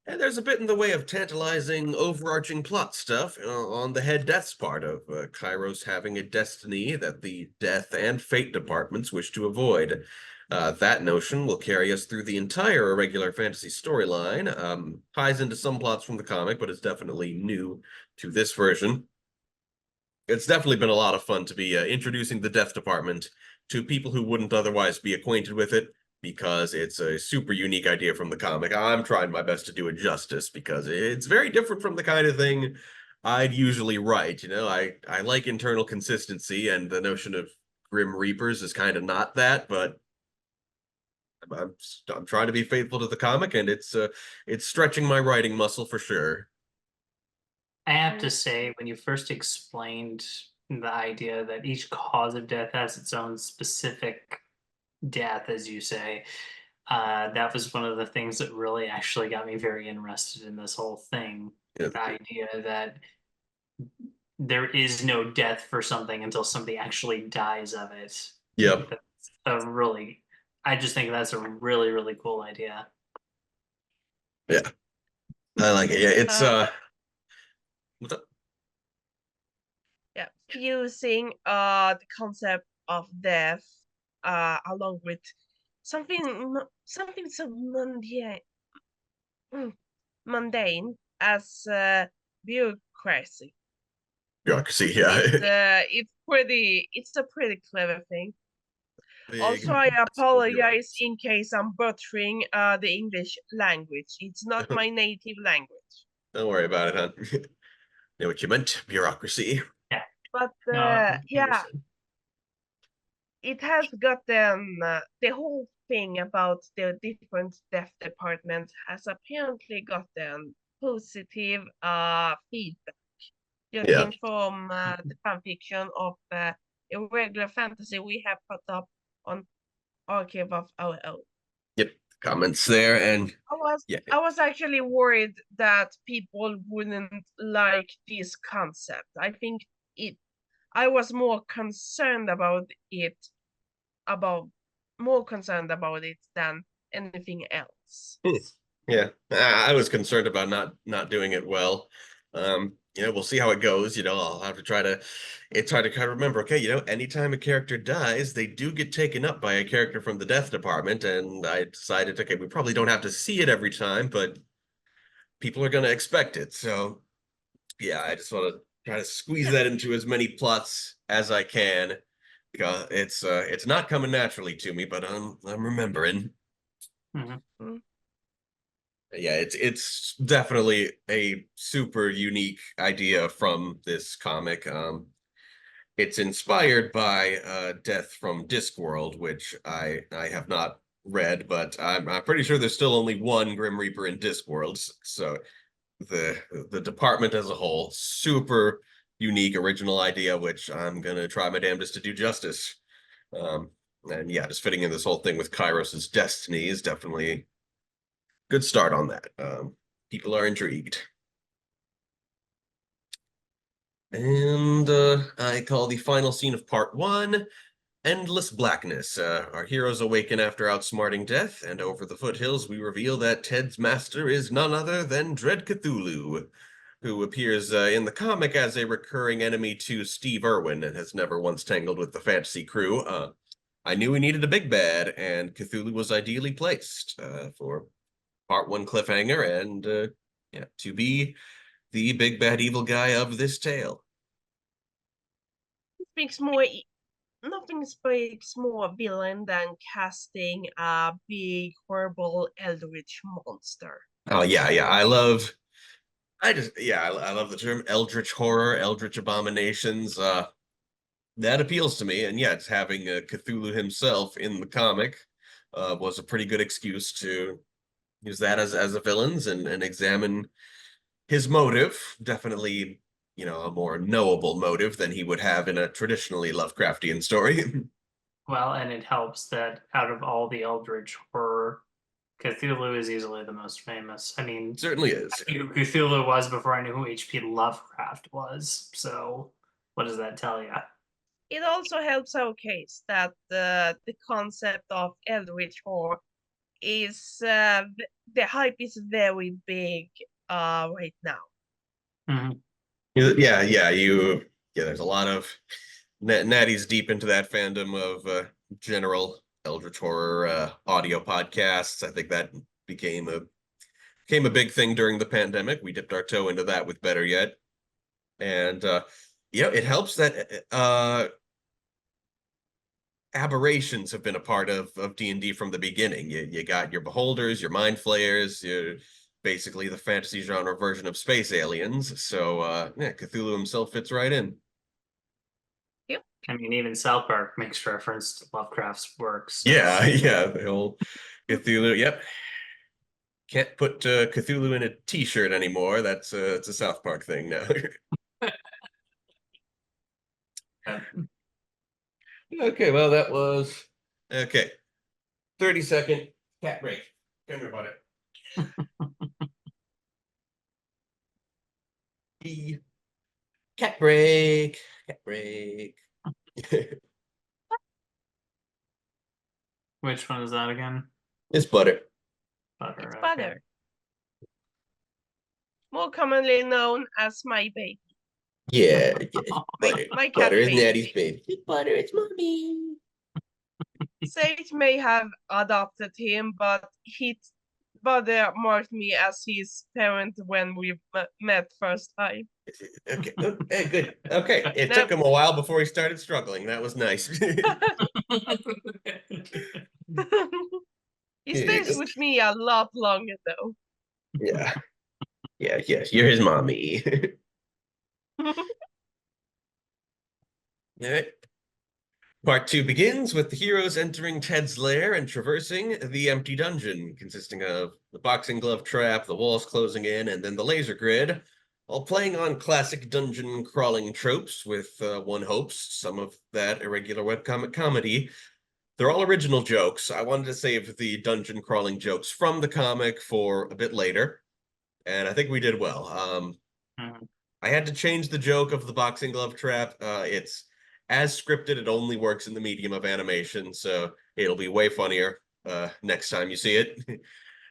And there's a bit in the way of tantalizing, overarching plot stuff on the head death's part of Kairos having a destiny that the death and fate departments wish to avoid. That notion will carry us through the entire Irregular Fantasy storyline. Ties into some plots from the comic, but it's definitely new to this version. It's definitely been a lot of fun to be introducing the death department to people who wouldn't otherwise be acquainted with it, because it's a super unique idea from the comic. I'm trying my best to do it justice, because it's very different from the kind of thing I'd usually write. I like internal consistency, and the notion of Grim Reapers is kind of not that, but I'm trying to be faithful to the comic, and it's stretching my writing muscle for sure. I have to say, when you first explained the idea that each cause of death has its own specific death, as you say, that was one of the things that really actually got me very interested in this whole thing. Yeah. The idea that there is no death for something until somebody actually dies of it. Yep. I just think that's a really, really cool idea. Yeah. I like it. Yeah, it's what's up? Yeah, fusing the concept of death along with something so mundane as bureaucracy. Bureaucracy, yeah. It's a pretty clever thing. Big Also, I apologize in case I'm butchering the English language. It's not my native language. Don't worry about it, huh? Know what you meant, bureaucracy. Yeah. But No, yeah, understood. it has gotten the whole thing about the different death departments has apparently gotten positive feedback. Judging from the fanfiction of Irregular Fantasy we have put up on Archive of Our Own. Yep, comments there, and I was actually worried that people wouldn't like this concept. I was more concerned about it than anything else. Yeah, I was concerned about not doing it well. We'll see how it goes. I'll have to try to. It's hard to kind of remember. Okay, anytime a character dies, they do get taken up by a character from the death department, and I decided, okay, we probably don't have to see it every time, but people are going to expect it. So, yeah, I just want to try to squeeze that into as many plots as I can, because it's not coming naturally to me, but I'm remembering. Mm-hmm. Yeah, it's definitely a super unique idea from this comic. It's inspired by Death from Discworld, which I have not read, but I'm pretty sure there's still only one Grim Reaper in Discworld. So the department as a whole, super unique, original idea, which I'm gonna try my damnedest to do justice. And yeah, just fitting in this whole thing with Kairos's destiny is definitely good start on that. People are intrigued. And I call the final scene of part 1 Endless Blackness. Our heroes awaken after outsmarting death, and over the foothills we reveal that Ted's master is none other than Dread Cthulhu, who appears in the comic as a recurring enemy to Steve Irwin and has never once tangled with the fantasy crew. I knew we needed a big bad, and Cthulhu was ideally placed for part 1 cliffhanger, and to be the big bad evil guy of this tale. It makes more nothing speaks more villain than casting a big, horrible eldritch monster. Oh yeah, yeah. I love the term eldritch horror, eldritch abominations. That appeals to me, and yeah, it's having Cthulhu himself in the comic was a pretty good excuse to use that as a villains and examine his motive. Definitely, a more knowable motive than he would have in a traditionally Lovecraftian story. Well, and it helps that out of all the Eldritch horror, Cthulhu is easily the most famous. I mean, It certainly is. I knew who Cthulhu was before I knew who H.P. Lovecraft was. So, what does that tell you? It also helps our case that the concept of eldritch horror is the hype is very big right now. Mm-hmm. There's a lot of Naty's deep into that fandom of general eldritch horror audio podcasts. I think that became a big thing during the pandemic. We dipped our toe into that with Better Yet, and it helps that aberrations have been a part of D&D from the beginning. You got your beholders, your mind flayers, you're basically the fantasy genre version of space aliens. So Cthulhu himself fits right in. Yep. I mean, even South Park makes reference to Lovecraft's works. So. Yeah, the whole Cthulhu. Yep. Can't put Cthulhu in a T-shirt anymore. It's a South Park thing now. Okay, well, that was okay. 30-second cat break. Tell me about it. Cat break. Cat break. Which one is that again? It's butter. Butter. It's okay. butter. More commonly known as my baby. Yeah, My cat butter is baby. Naty's baby. Butter, it's mommy. Sage may have adopted him, but Butter marked me as his parent when we met first time. Okay, good. Okay, it No. took him a while before he started struggling. That was nice. He stays with me a lot longer though. Yeah. Yes, you're his mommy. All right. Part 2 begins with the heroes entering Ted's lair and traversing the empty dungeon, consisting of the boxing glove trap, the walls closing in, and then the laser grid, all playing on classic dungeon crawling tropes with one hopes, some of that irregular webcomic comedy. They're all original jokes. I wanted to save the dungeon crawling jokes from the comic for a bit later, and I think we did well. I had to change the joke of the boxing glove trap. It's as scripted, it only works in the medium of animation, so it'll be way funnier next time you see it.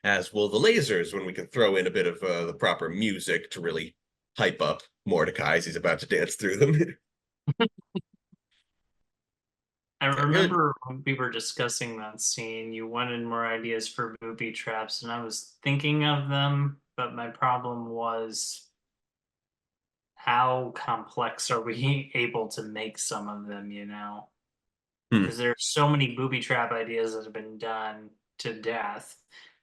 As will the lasers when we can throw in a bit of the proper music to really hype up Mordecai as he's about to dance through them. I remember when we were discussing that scene, you wanted more ideas for booby traps, and I was thinking of them, but my problem was how complex are we able to make some of them, Because there's so many booby trap ideas that have been done to death.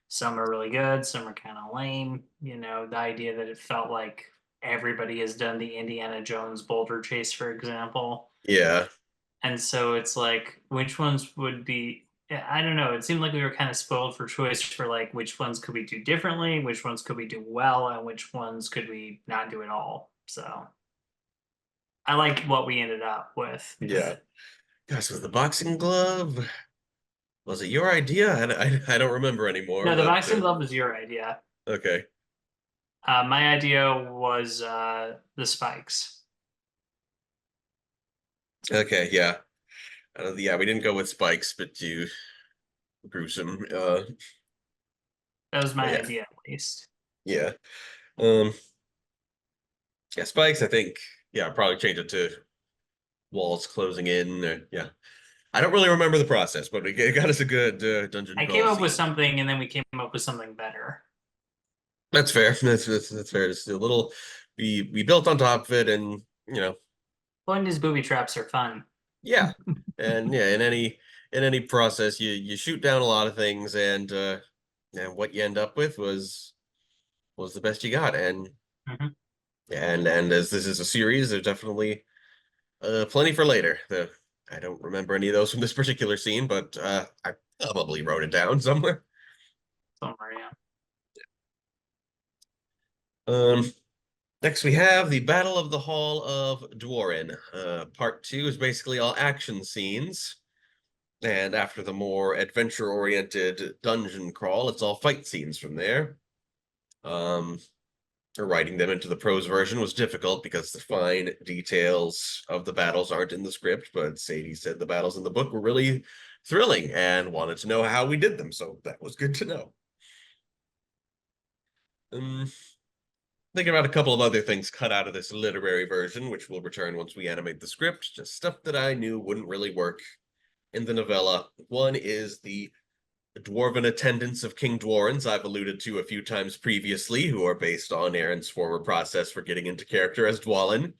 Some are really good, some are kind of lame. The idea that it felt like everybody has done the Indiana Jones boulder chase, for example. Yeah. And so it's like, which ones would be, I don't know. It seemed like we were kind of spoiled for choice for like, which ones could we do differently, which ones could we do well, and which ones could we not do at all. So I like what we ended up with. Yeah. Gosh, was the boxing glove? Was it your idea? I don't remember anymore. No, the boxing glove was your idea. Okay. My idea was the spikes. Okay, yeah. Yeah, we didn't go with spikes, but you gruesome. That was my idea, at least. Yeah. Yeah, spikes, I think. Yeah, I'll probably change it to walls closing in. Yeah. I don't really remember the process, but it got us a good dungeon I crawl came up with scene. something, and then we came up with something better. That's fair. That's fair. Just a little. We built on top of it, and Point is, booby traps are fun. Yeah, and yeah, in any process, you shoot down a lot of things, and what you end up with was the best you got, Mhm. and as this is a series, there's definitely plenty for later. I don't remember any of those from this particular scene, but I probably wrote it down somewhere. Somewhere, yeah. Um, Next we have the Battle of the Hall of Dworin. Part two is basically all action scenes. And after the more adventure-oriented dungeon crawl, it's all fight scenes from there. Um, Writing them into the prose version was difficult because the fine details of the battles aren't in the script, but Sadie said the battles in the book were really thrilling and wanted to know how we did them, so that was good to know. Thinking about a couple of other things cut out of this literary version, which will return once we animate the script, just stuff that I knew wouldn't really work in the novella. One is the dwarven attendants of King Dwarens I've alluded to a few times previously, who are based on Aaron's former process for getting into character as Dwalin.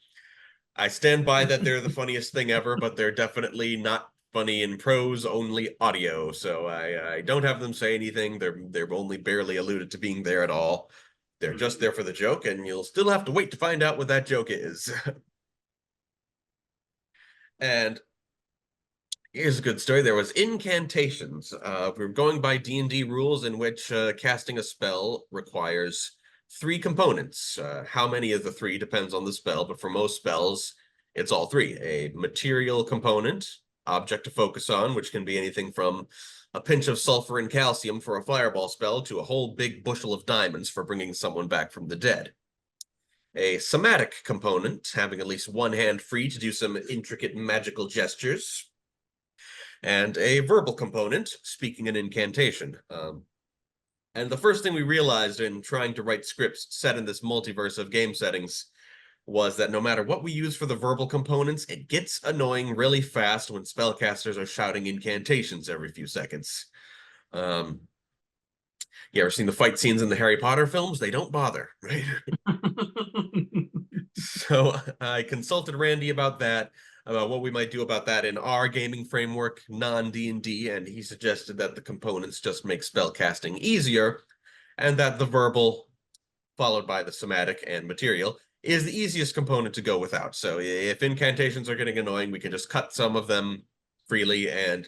I stand by that they're the funniest thing ever, but they're definitely not funny in prose, only audio. So I don't have them say anything. They're only barely alluded to being there at all. They're just there for the joke, and you'll still have to wait to find out what that joke is. And here's a good story. There was incantations. We're going by D&D rules in which casting a spell requires three components. How many of the three depends on the spell, but for most spells, it's all three. A material component, object to focus on, which can be anything from a pinch of sulfur and calcium for a fireball spell to a whole big bushel of diamonds for bringing someone back from the dead. A somatic component, having at least one hand free to do some intricate magical gestures, and a verbal component, speaking an incantation. And the first thing we realized in trying to write scripts set in this multiverse of game settings was that no matter what we use for the verbal components, it gets annoying really fast when spellcasters are shouting incantations every few seconds. You ever seen the fight scenes in the Harry Potter films? They don't bother, right? So I consulted Randy about that, about what we might do about that in our gaming framework, non-D&D, and he suggested that the components just make spell casting easier, and that the verbal, followed by the somatic and material, is the easiest component to go without. So if incantations are getting annoying, we can just cut some of them freely, and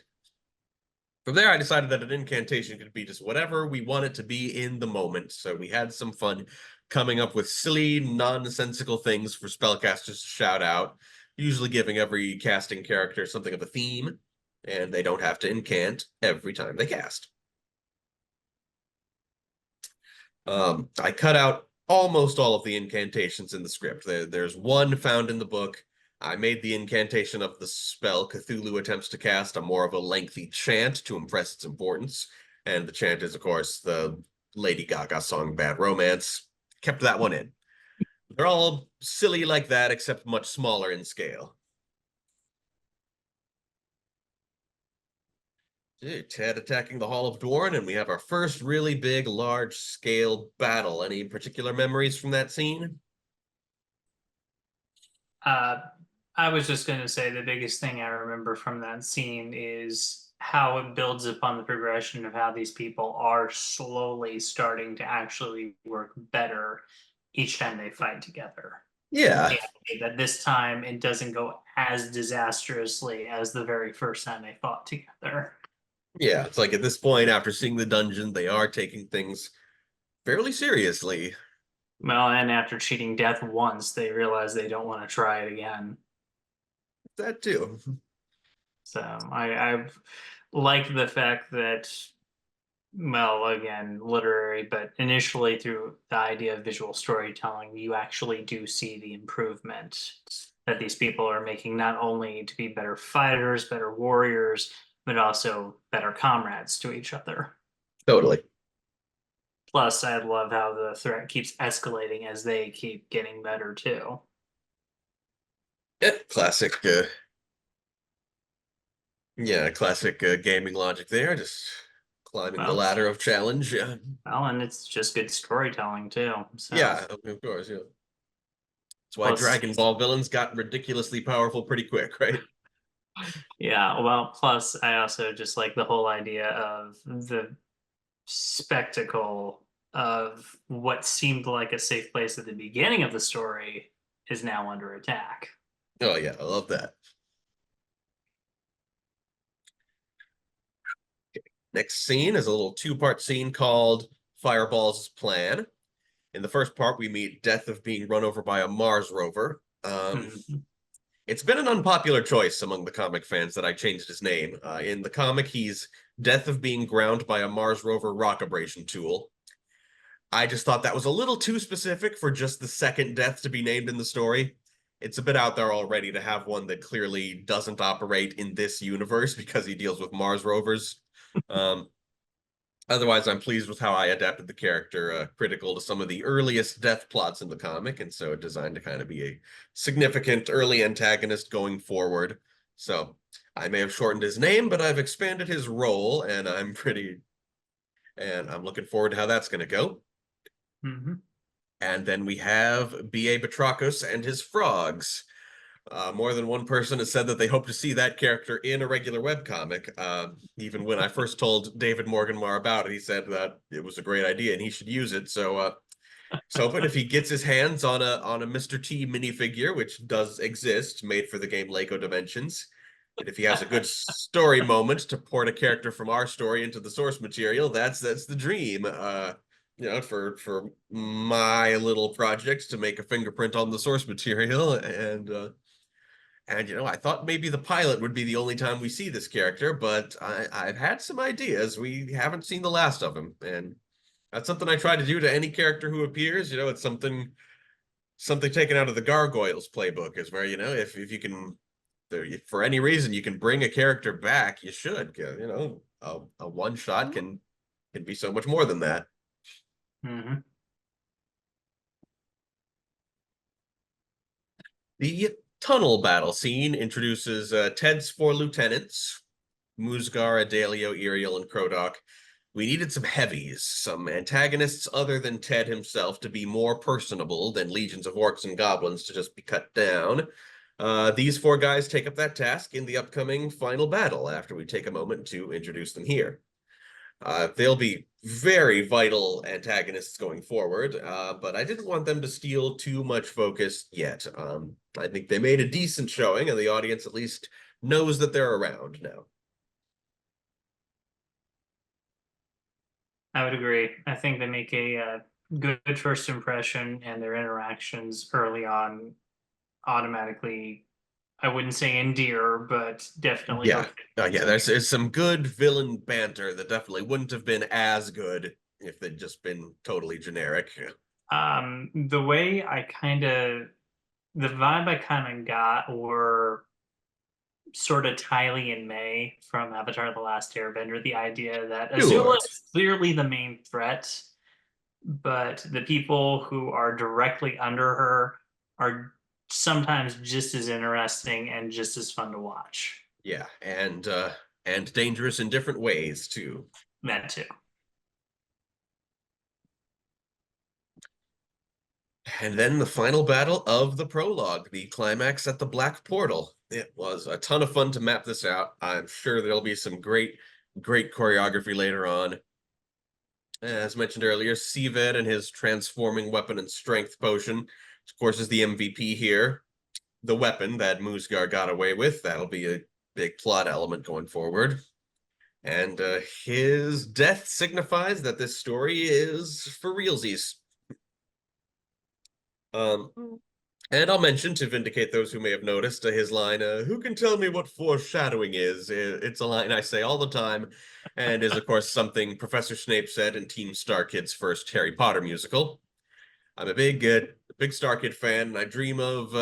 from there I decided that an incantation could be just whatever we want it to be in the moment. So we had some fun coming up with silly, nonsensical things for spellcasters to shout out, usually giving every casting character something of a theme, and they don't have to incant every time they cast. I cut out almost all of the incantations in the script. There's one found in the book. I made the incantation of the spell Cthulhu attempts to cast a more of a lengthy chant to impress its importance. And the chant is, of course, the Lady Gaga song Bad Romance. Kept that one in. They're all silly like that, except much smaller in scale. Ted attacking the Hall of Dworin, and we have our first really big, large-scale battle. Any particular memories from that scene? I was just going to say the biggest thing I remember from that scene is how it builds upon the progression of how these people are slowly starting to actually work better each time they fight together. Yeah. And that this time it doesn't go as disastrously as the very first time they fought together. Yeah, it's like at this point, after seeing the dungeon, they are taking things fairly seriously. Well, and after cheating death once, they realize they don't want to try it again. That too. So I've liked the fact that, well, again, literary, but initially through the idea of visual storytelling, you actually do see the improvement that these people are making, not only to be better fighters, better warriors, but also better comrades to each other. Totally. Plus, I love how the threat keeps escalating as they keep getting better too. Yeah, classic. Classic gaming logic there. Just climbing the Well, ladder of challenge. Yeah. well, and it's just good storytelling too. So Yeah, of course. Yeah. That's why plus, Dragon Ball villains got ridiculously powerful pretty quick, right? Yeah, well, plus I also just like the whole idea of the spectacle of what seemed like a safe place at the beginning of the story is now under attack. Oh yeah, I love that. Next scene is a little two-part scene called Fireball's Plan. In the first part, we meet Death of being run over by a Mars rover. It's been an unpopular choice among the comic fans that I changed his name. In the comic, he's Death of being ground by a Mars rover rock abrasion tool. I just thought that was a little too specific for just the second death to be named in the story. It's a bit out there already to have one that clearly doesn't operate in this universe because he deals with Mars rovers. Otherwise, I'm pleased with how I adapted the character, critical to some of the earliest death plots in the comic, and so designed to kind of be a significant early antagonist going forward. So I may have shortened his name, but I've expanded his role, and I'm looking forward to how that's going to go. And then we have B.A. Batrachos and his frogs. More than one person has said that they hope to see that character in a regular webcomic. Even when I first told David Morganmar about it, he said that it was a great idea and he should use it. So hoping if he gets his hands on a Mr. T minifigure, which does exist, made for the game Lego Dimensions, and if he has a good story moment to port a character from our story into the source material, that's the dream. For my little project to make a fingerprint on the source material, and I thought maybe the pilot would be the only time we see this character, but I've had some ideas. We haven't seen the last of him, and that's something I try to do to any character who appears. It's something taken out of the Gargoyles playbook, is where if you can, for any reason, you can bring a character back, you should. A one shot can be so much more than that. The tunnel battle scene introduces Ted's 4 lieutenants, Musgar, Adalio, Iriel, and Krodak. We needed some heavies, some antagonists other than Ted himself to be more personable than legions of orcs and goblins to just be cut down. These 4 guys take up that task in the upcoming final battle after we take a moment to introduce them here. They'll be very vital antagonists going forward, but I didn't want them to steal too much focus yet. I think they made a decent showing, and the audience at least knows that they're around now. I would agree. I think they make a good first impression, and their interactions early on automatically, I wouldn't say endear, but definitely. Yeah, there's some good villain banter that definitely wouldn't have been as good if they'd just been totally generic. The vibe I kind of got were sort of Tylee and May from Avatar: The Last Airbender. The idea that Azula is clearly the main threat, but the people who are directly under her are sometimes just as interesting and just as fun to watch. Yeah, and dangerous in different ways too. That too. And then the final battle of the prologue, the climax at the Black Portal. It was a ton of fun to map this out. I'm sure there'll be some great choreography later on. As mentioned earlier, Sived and his transforming weapon and strength potion, of course, is the MVP here. The weapon that Musgar got away with, that'll be a big plot element going forward. And his death signifies that this story is for realsies. And I'll mention, to vindicate those who may have noticed, his line, who can tell me what foreshadowing is? It's a line I say all the time, and is, of course, something Professor Snape said in Team Star Kid's first Harry Potter musical. I'm a big Star Kid fan, and I dream of,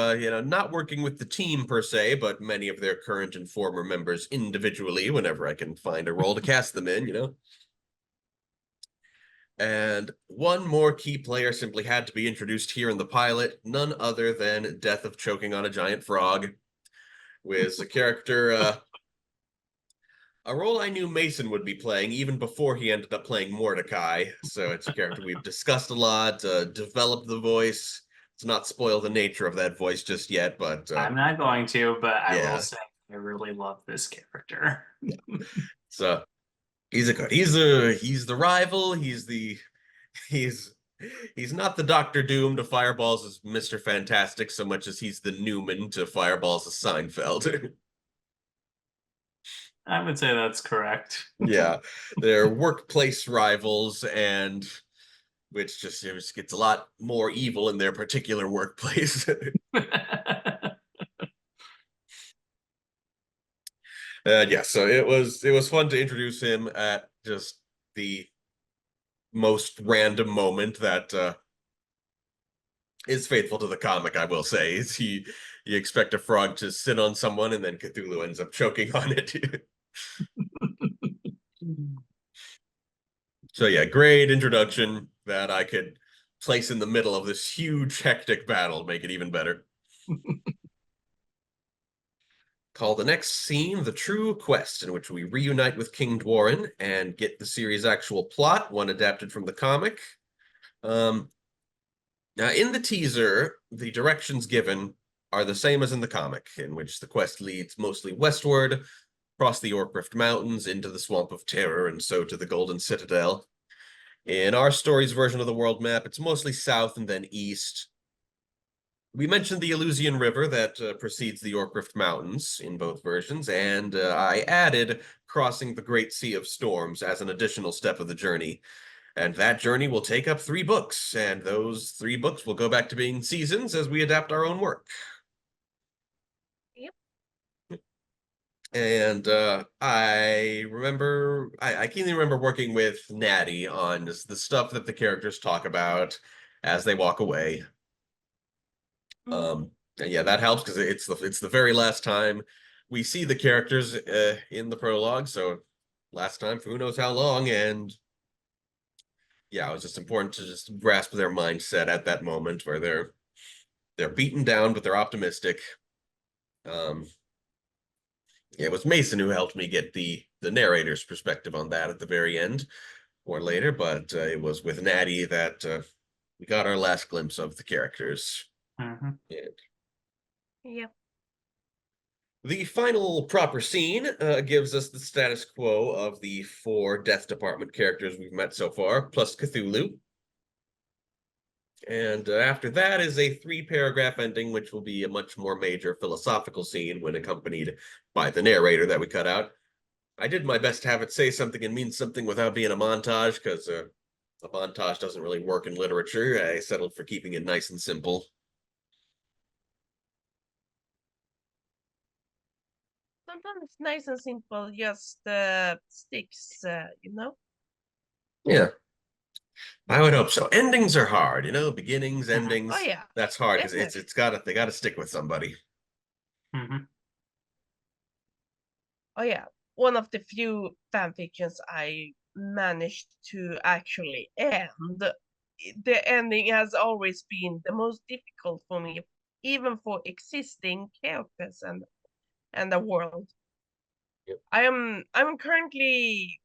not working with the team per se, but many of their current and former members individually whenever I can find a role to cast them in. And one more key player simply had to be introduced here in the pilot, none other than Death of choking on a giant frog, with a character, a role I knew Mason would be playing even before he ended up playing Mordecai. So it's a character we've discussed a lot, developed the voice. To not spoil the nature of that voice just yet, but I'm not going to, but I will say I really love this character. So he's the rival. He's not the Doctor Doom to Fireball's Mr. Fantastic so much as he's the Newman to Fireball's Seinfeld. I would say that's correct. Yeah, they're workplace rivals, and which just gets a lot more evil in their particular workplace. Yeah, so it was fun to introduce him at just the most random moment that is faithful to the comic, I will say. Is you expect a frog to sit on someone and then Cthulhu ends up choking on it. So yeah, great introduction that I could place in the middle of this huge hectic battle, make it even better. Call the next scene The True Quest, in which we reunite with King Dwarren and get the series' actual plot, one adapted from the comic. Now, in the teaser, the directions given are the same as in the comic, in which the quest leads mostly westward, across the Orcrift Mountains, into the Swamp of Terror, and so to the Golden Citadel. In our story's version of the world map, it's mostly south and then east. We mentioned the Elysian River that precedes the Orcrift Mountains in both versions, and I added crossing the Great Sea of Storms as an additional step of the journey. And that journey will take up 3 books, and those 3 books will go back to being seasons as we adapt our own work. Yep. And I keenly remember working with Naty on the stuff that the characters talk about as they walk away. And yeah, that helps because it's the very last time we see the characters in the prologue. So last time for who knows how long, and yeah, it was just important to just grasp their mindset at that moment where they're beaten down, but they're optimistic. Yeah, it was Mason who helped me get the narrator's perspective on that at the very end or later, but it was with Naty that we got our last glimpse of the characters. Mhm. And Yep. the final proper scene gives us the status quo of the 4 Death Department characters we've met so far, plus Cthulhu. And after that is a 3-paragraph ending, which will be a much more major philosophical scene when accompanied by the narrator that we cut out. I did my best to have it say something and mean something without being a montage, because a montage doesn't really work in literature. I settled for keeping it nice and simple. Sometimes nice and simple just sticks, you know? Yeah. I would hope so. Endings are hard, beginnings, endings. Oh yeah, that's hard because definitely. they gotta stick with somebody. Mhm. Oh yeah, one of the few fan fictions I managed to actually end. The ending has always been the most difficult for me, even for existing characters and the world. Yep. I'm currently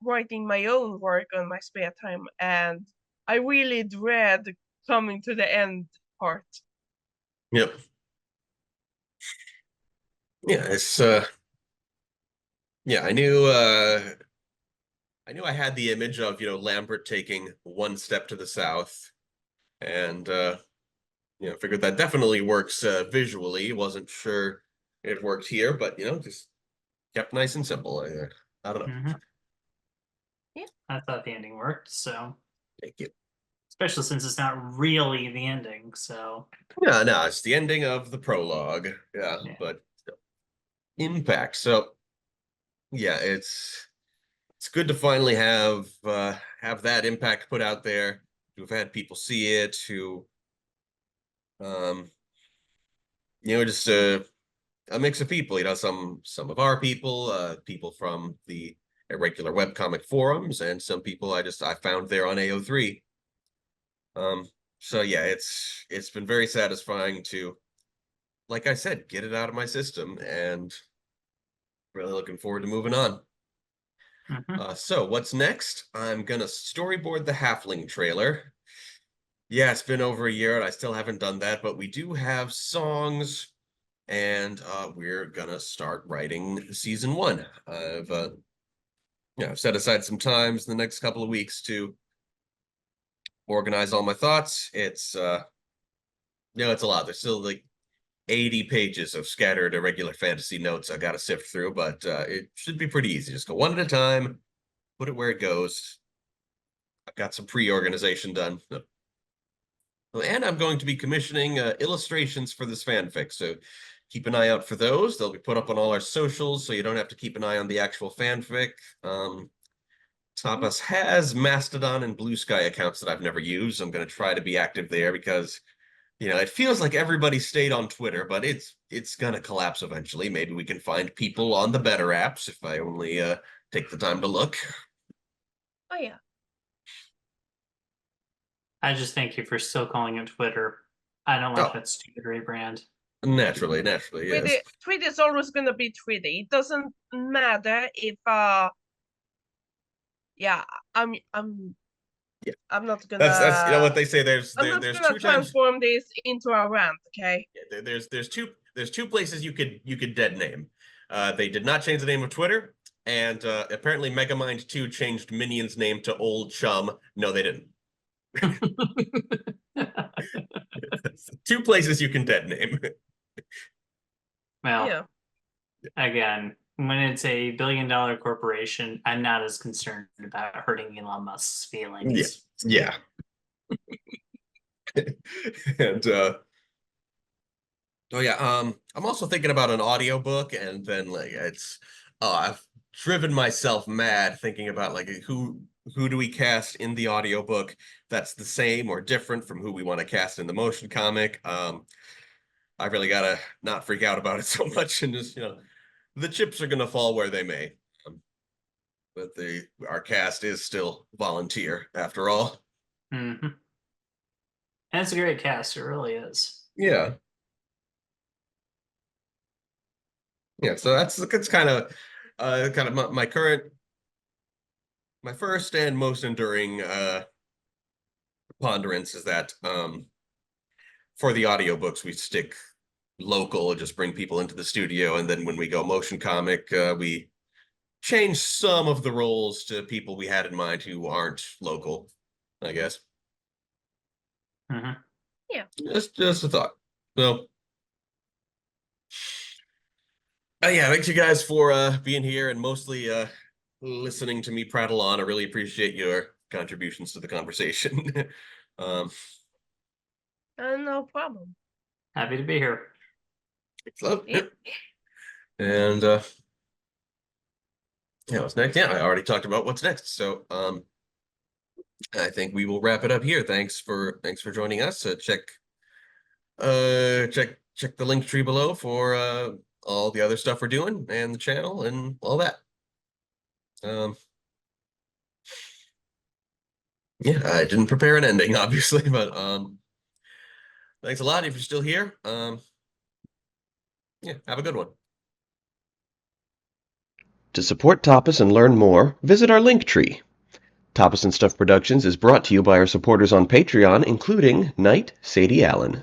writing my own work on my spare time, and I really dread coming to the end part. Yep. Yeah, it's yeah, I knew I had the image of, Lambert taking one step to the south, and figured that definitely works visually. Wasn't sure it worked here, but just kept nice and simple. I don't know. Mhm. Yeah. I thought the ending worked, so Thank you. especially since it's not really the ending, so No, it's the ending of the prologue. Yeah. But impact. So yeah, it's good to finally have that impact put out there. We've had people see it who just a mix of people, some of our people, people from the irregular webcomic forums, and some people I found there on AO3. So yeah, it's been very satisfying to, like I said, get it out of my system, and really looking forward to moving on. So what's next? I'm gonna storyboard the Halfling trailer. Yeah, it's been over a year and I still haven't done that, but we do have songs and we're gonna start writing season 1. I've set aside some times in the next couple of weeks to organize all my thoughts. It's it's a lot. There's still like 80 pages of scattered irregular fantasy notes I gotta sift through, but it should be pretty easy. Just go one at a time, put it where it goes. I've got some pre-organization done. And I'm going to be commissioning illustrations for this fanfic, so keep an eye out for those. They'll be put up on all our socials, so you don't have to keep an eye on the actual fanfic. TAPAS has Mastodon and Blue Sky accounts that I've never used. I'm going to try to be active there because, it feels like everybody stayed on Twitter, but it's going to collapse eventually. Maybe we can find people on the better apps if I only take the time to look. Oh, yeah. I just thank you for still calling it Twitter. I don't like that stupid rebrand. Naturally, yes. Tweet is always going to be Tweety. It doesn't matter if I'm not gonna. That's what they say. There's I'm not there's gonna two transform this into a rant. Okay. Yeah, there's two places you could dead name. They did not change the name of Twitter, and apparently Megamind 2 changed Minion's name to Old Chum. No, they didn't. Two places you can dead name. Well, again, when it's a billion-dollar corporation, I'm not as concerned about hurting Elon Musk's feelings. Yeah. And I'm also thinking about an audiobook, and then I've driven myself mad thinking about who do we cast in the audiobook that's the same or different from who we want to cast in the motion comic. I really gotta not freak out about it so much, and just the chips are gonna fall where they may. But our cast is still volunteer after all. Mm-hmm. And it's a great cast, it really is. Yeah. Yeah, so that's kind of my first and most enduring ponderance is that for the audiobooks we stick local, just bring people into the studio, and then when we go motion comic, we change some of the roles to people we had in mind who aren't local, I guess. Mm-hmm. Yeah. Just a thought. So thanks you guys for being here and mostly listening to me prattle on. I really appreciate your contributions to the conversation. No problem. Happy to be here. Yep. And what's next? Yeah, I already talked about what's next. So I think we will wrap it up here. Thanks for joining us. Check the link tree below for all the other stuff we're doing and the channel and all that. I didn't prepare an ending, obviously, but thanks a lot if you're still here. Have a good one. To support Tapas and learn more, visit our link tree. Tapas and Stuff Productions is brought to you by our supporters on Patreon, including Knight Sadie Allen.